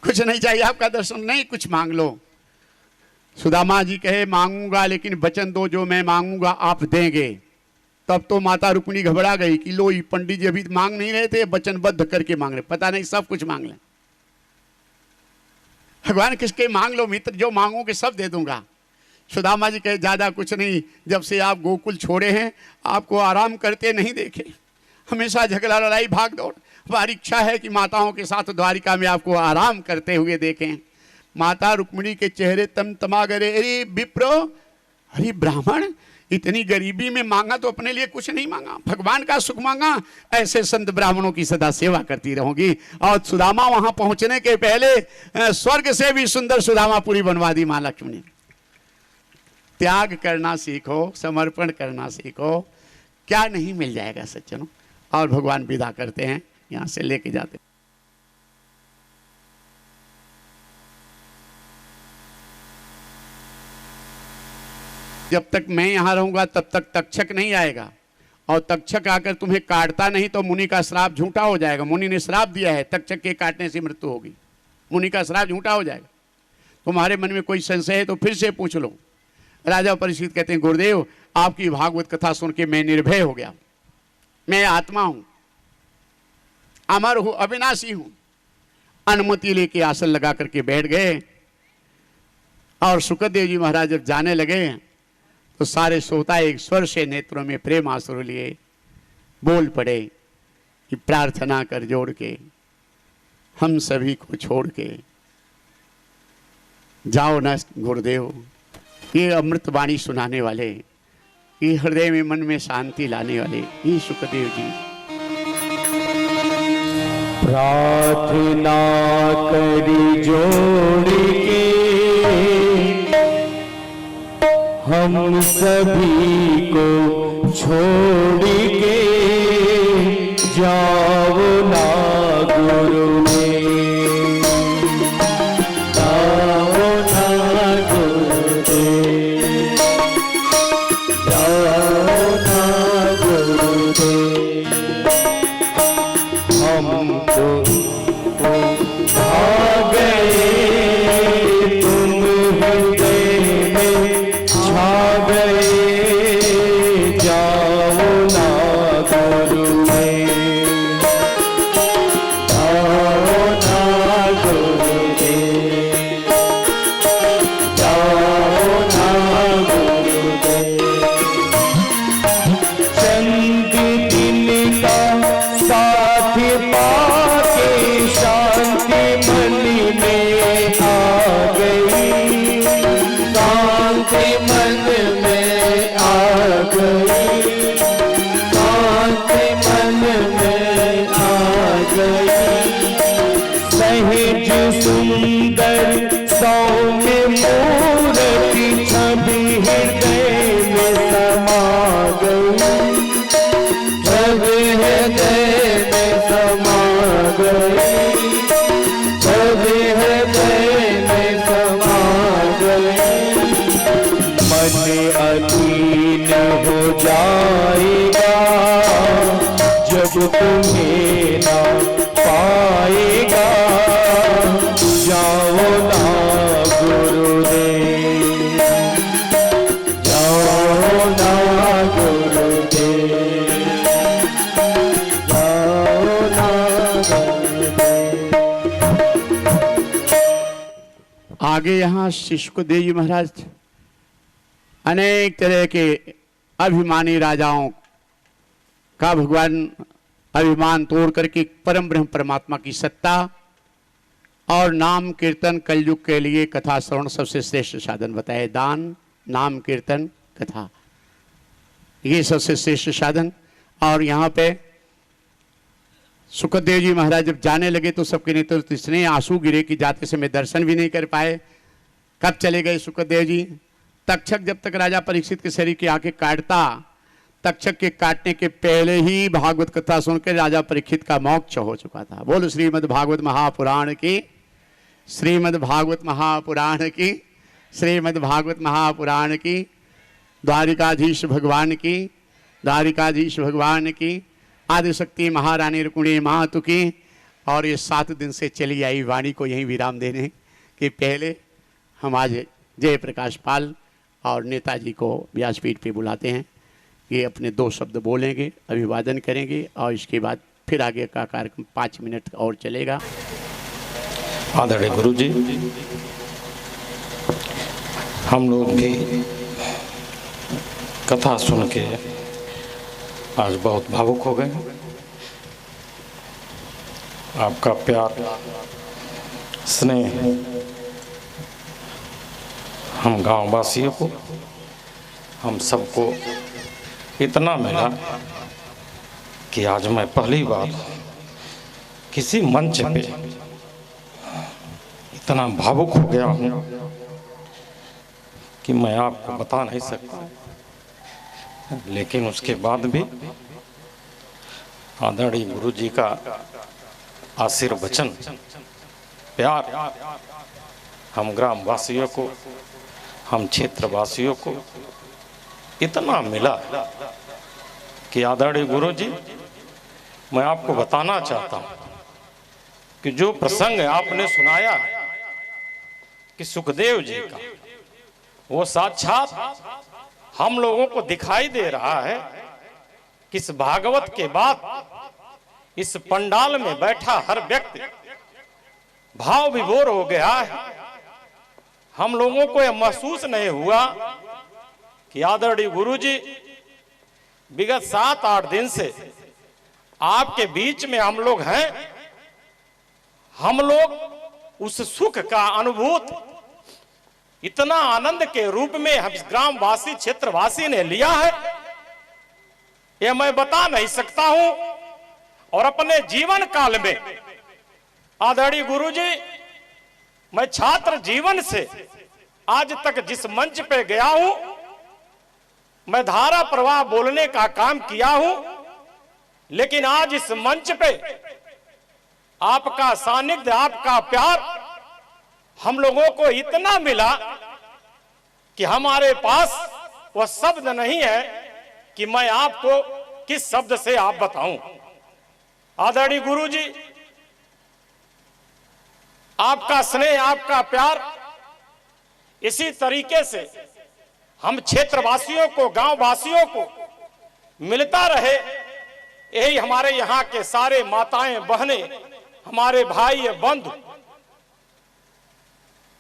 [SPEAKER 1] कुछ नहीं चाहिए, आपका दर्शन नहीं, कुछ मांग लो। सुदामा जी कहे मांगूंगा लेकिन वचन दो जो मैं मांगूंगा आप देंगे। तब तो माता रुक्मिणी घबरा गई कि लो ये पंडित जी अभी मांग नहीं रहे थे, वचनबद्ध करके मांग रहे, पता नहीं सब कुछ मांग लें। भगवान किसके मांग लो मित्र, जो मांगोगे सब दे दूंगा। सुदामा जी कहे ज्यादा कुछ नहीं, जब से आप गोकुल छोड़े हैं आपको आराम करते नहीं देखे, हमेशा झगड़ा लड़ाई भाग दौड़। हमारी इच्छा है कि माताओं के साथ द्वारिका में आपको आराम करते हुए देखें। माता रुक्मिणी के चेहरे तमतमा गए, अरे विप्रो, अरे ब्राह्मण, इतनी गरीबी में मांगा तो अपने लिए कुछ नहीं मांगा, भगवान का सुख मांगा। ऐसे संत ब्राह्मणों की सदा सेवा करती रहूंगी। और सुदामा वहां पहुंचने के पहले स्वर्ग से भी सुंदर सुदामापुरी बनवा दी मां लक्ष्मी ने। त्याग करना सीखो, समर्पण करना सीखो, क्या नहीं मिल जाएगा सज्जनों। और भगवान विदा करते हैं, यहां से लेके जाते हैं। जब तक मैं यहां रहूंगा तब तक तक्षक नहीं आएगा, और तक्षक आकर तुम्हें काटता नहीं तो मुनि का श्राप झूठा हो जाएगा। मुनि ने श्राप दिया है तक्षक के काटने से मृत्यु होगी, मुनि का श्राप झूठा हो जाएगा। तुम्हारे मन में कोई संशय है तो फिर से पूछ लो। राजा परीक्षित कहते हैं गुरुदेव आपकी भागवत कथा सुन के मैं निर्भय हो गया, मैं आत्मा हूं, अमर हूं, अविनाशी हूं। अनुमति लेके आसन लगा करके बैठ गए। और सुखदेव जी महाराज जब जाने लगे तो सारे श्रोता एक स्वर से नेत्रों में प्रेम आंसू लिए बोल पड़े कि प्रार्थना कर जोड़ के हम सभी को छोड़ के जाओ न गुरुदेव। ये अमृत वाणी सुनाने वाले, ये हृदय में मन में शांति लाने वाले ये सुखदेव जी।
[SPEAKER 2] प्रार्थना करी जोड़ के हम सभी को छोड़ के जाओ ना गुरु में, जाओ ना गुरुदेव, जाओ ना गुरुदेव। हम तो आ गए तुम हृदय में छा गए, जाओ ना गुरु में, जाओ ना गुरुदेव, जाओ ना गुरुदेव। चंद दिन का साथ पाके समा गई, सभी हृदय में समा गई। मन अधीन हो जाएगा जब तुम्हें ना पाएगा, जाओ ना गुरुदेव, जाओ ना गुरुदेव, जाओ ना गुरुदेव।
[SPEAKER 1] आगे यहाँ श्री सुखदेव जी महाराज अनेक तरह के अभिमानी राजाओं का भगवान अभिमान तोड़ करके परम ब्रह्म परमात्मा की सत्ता और नाम कीर्तन कलयुग के लिए कथा श्रवण सबसे श्रेष्ठ साधन बताए। दान, नाम, कीर्तन, कथा, ये सबसे श्रेष्ठ साधन। और यहाँ पे सुखदेव जी महाराज जब जाने लगे तो सबके नेत्र तो इतने आंसू गिरे कि जाते समय दर्शन भी नहीं कर पाए। कब चले गए सुखदेव जी? तक्षक जब तक राजा परीक्षित के शरीर की आंखें काटता, तक्षक के काटने के पहले ही भागवत कथा सुनकर राजा परीक्षित का मोक्ष हो चुका था। बोलो श्रीमद् भागवत महापुराण की, श्रीमद् भागवत महापुराण की, श्रीमद् भागवत महापुराण की। द्वारिकाधीश भगवान की, द्वारिकाधीश भगवान की। आदिशक्ति महारानी रुक्मिणी मातु की। और ये 7 दिन से चली आई वाणी को यहीं विराम देने के पहले हम आज जयप्रकाश पाल और नेताजी को व्यासपीठ पे बुलाते हैं। ये अपने 2 शब्द बोलेंगे, अभिवादन करेंगे और इसके बाद फिर आगे का कार्यक्रम 5 मिनट और चलेगा।
[SPEAKER 3] आदरणीय गुरु जी, हम लोग भी कथा सुन के आज बहुत भावुक हो गए। आपका प्यार, स्नेह हम गांव वासियों को, हम सबको इतना मिला कि आज मैं पहली बार किसी मंच पे इतना भावुक हो गया हूँ कि मैं आपको बता नहीं सकता। लेकिन उसके बाद भी आदरणीय गुरु जी का आशीर्वचन, प्यार हम ग्राम वासियों को, हम क्षेत्र वासियों को इतना मिला कि आदरणीय गुरु जी, मैं आपको बताना चाहता हूँ कि जो प्रसंग आपने सुनाया है कि सुखदेव जी का, वो साक्षात हम लोगों को दिखाई दे रहा है कि इस भागवत के बाद इस पंडाल में बैठा हर व्यक्ति भाव विभोर हो गया है। हम लोगों को यह महसूस नहीं हुआ कि आदरणीय गुरु जी विगत 7-8 दिन से आपके बीच में हम लोग हैं। हम लोग उस सुख का अनुभूत इतना आनंद के रूप में हम ग्रामवासी क्षेत्रवासी ने लिया है, यह मैं बता नहीं सकता हूं। और अपने जीवन काल में आदरणीय गुरु जी, मैं छात्र जीवन से आज तक जिस मंच पे गया हूं, मैं धारा प्रवाह बोलने का काम किया हूं, लेकिन आज इस मंच पे आपका सानिध्य, आपका प्यार हम लोगों को इतना मिला कि हमारे पास वह शब्द नहीं है कि मैं आपको किस शब्द से आप बताऊं। आदरणीय गुरु जी, आपका स्नेह, आपका प्यार इसी तरीके से हम क्षेत्रवासियों को, गांव वासियों को मिलता रहे। यही हमारे यहाँ के सारे माताएं, बहनें, हमारे भाई बंधु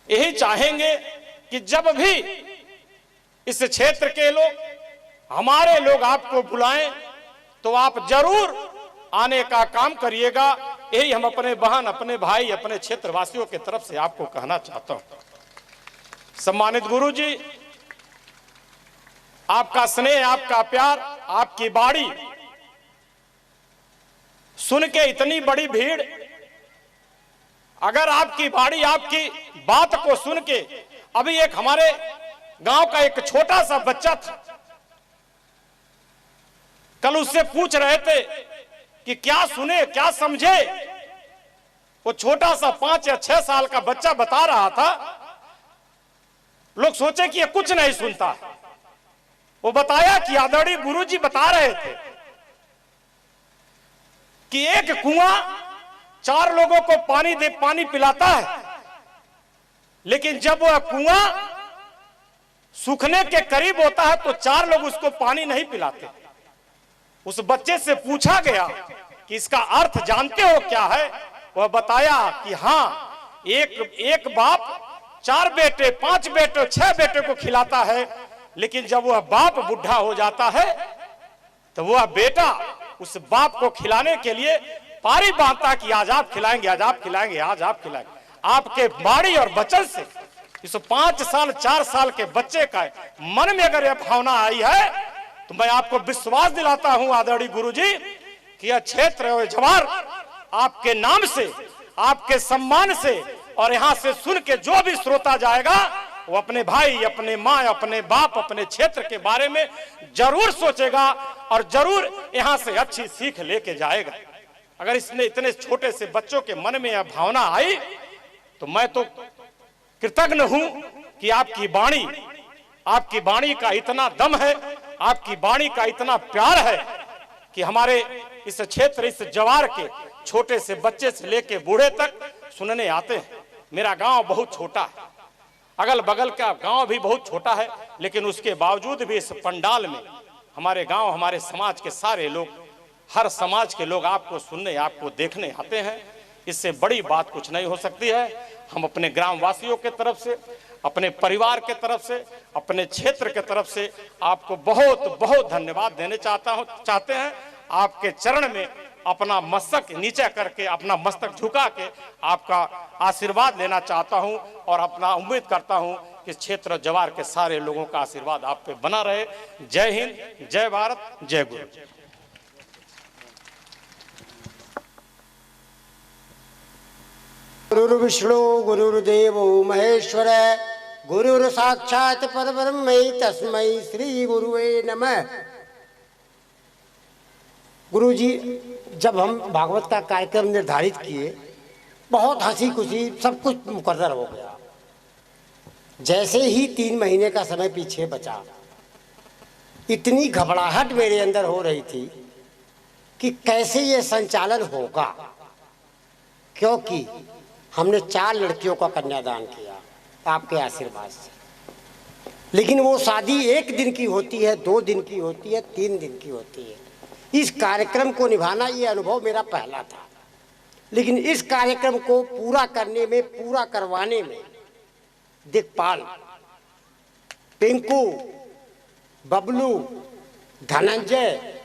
[SPEAKER 3] यही चाहेंगे कि जब भी इस क्षेत्र के लोग, हमारे लोग आपको बुलाएं तो आप जरूर आने का काम करिएगा। यही हम अपने बहन, अपने भाई, अपने क्षेत्रवासियों के तरफ से आपको कहना चाहता हूं। सम्मानित गुरु जी, आपका स्नेह, आपका प्यार, आपकी बाणी सुन के इतनी बड़ी भीड़, अगर आपकी बाणी, आपकी बात को सुन के, अभी एक हमारे गांव का एक छोटा सा बच्चा था, कल उससे पूछ रहे थे कि क्या सुने क्या समझे। वो छोटा सा 5 या 6 साल का बच्चा बता रहा था, लोग सोचे कि ये कुछ नहीं सुनता। वो बताया कि आदरणीय गुरुजी बता रहे थे कि एक कुआं 4 लोगों को पानी पिलाता है, लेकिन जब वह कुआं सूखने के करीब होता है तो 4 लोग उसको पानी नहीं पिलाते। उस बच्चे से पूछा गया कि इसका अर्थ जानते हो क्या है। वह बताया कि हाँ, एक बाप 4 बेटे 5 बेटे 6 बेटे को खिलाता है, लेकिन जब वह बाप बुढ़ा हो जाता है तो वह बेटा उस बाप को खिलाने के लिए पारी बांधता कि आज आप खिलाएंगे, आज आप खिलाएंगे, आज आप खिलाएंगे। आपके वाणी और वचन से इस 5 साल 4 साल के बच्चे का मन में अगर यह भावना आई है तो मैं आपको विश्वास दिलाता हूं आदरणीय गुरुजी कि यह क्षेत्र और जवार आपके नाम से, आपके सम्मान से, और यहां से सुन के जो भी श्रोता जाएगा वो अपने भाई, अपने माँ, अपने बाप, अपने क्षेत्र के बारे में जरूर सोचेगा और जरूर यहां से अच्छी सीख लेके जाएगा। अगर इसने इतने छोटे से बच्चों के मन में यह भावना आई तो मैं तो कृतज्ञ हूं कि आपकी वाणी का इतना दम है, आपकी वाणी का इतना प्यार है कि हमारे इस क्षेत्र, इस जवार के छोटे से बच्चे से लेके बूढ़े तक सुनने आते हैं। मेरा गांव बहुत छोटा है, अगल बगल का गांव भी बहुत छोटा है, लेकिन उसके बावजूद भी इस पंडाल में हमारे गांव, हमारे समाज के सारे लोग, हर समाज के लोग आपको सुनने, आपको देखने आते हैं। इससे बड़ी बात कुछ नहीं हो सकती है। हम अपने ग्राम वासियों के तरफ से, अपने परिवार के तरफ से, अपने क्षेत्र के तरफ से आपको बहुत बहुत धन्यवाद देने चाहते हैं। आपके चरण में अपना मस्तक नीचे करके, अपना मस्तक झुका के आपका आशीर्वाद लेना चाहता हूं और अपना उम्मीद करता हूं कि क्षेत्र जवार के सारे लोगों का आशीर्वाद आप पे बना रहे। जय हिंद, जय भारत, जय गुरु।
[SPEAKER 4] गुरुर्विष्णु गुरुर्देवो महेश्वर गुरुर् साक्षात् परब्रह्म तस्मै श्री गुरुवे नमः। गुरुजी, जब हम भागवत का कार्यक्रम निर्धारित किए, बहुत हंसी खुशी सब कुछ मुकर्रर हो गया। जैसे ही 3 महीने का समय पीछे बचा, इतनी घबराहट मेरे अंदर हो रही थी कि कैसे ये संचालन होगा, क्योंकि हमने 4 लड़कियों का कन्यादान किया आपके आशीर्वाद से। लेकिन वो शादी 1 दिन की होती है, 2 दिन की होती है, 3 दिन की होती है। इस कार्यक्रम को निभाना ये अनुभव मेरा पहला था, लेकिन इस कार्यक्रम को पूरा करने में, पूरा करवाने में दिक्पाल, पिंकू, बबलू, धनंजय,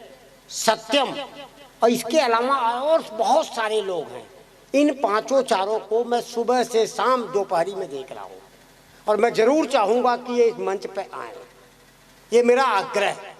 [SPEAKER 4] सत्यम और इसके अलावा और बहुत सारे लोग हैं। इन 5 चारों को मैं सुबह से शाम दोपहरी में देख रहा हूँ और मैं जरूर चाहूंगा कि ये इस मंच पे आए। ये मेरा आग्रह है।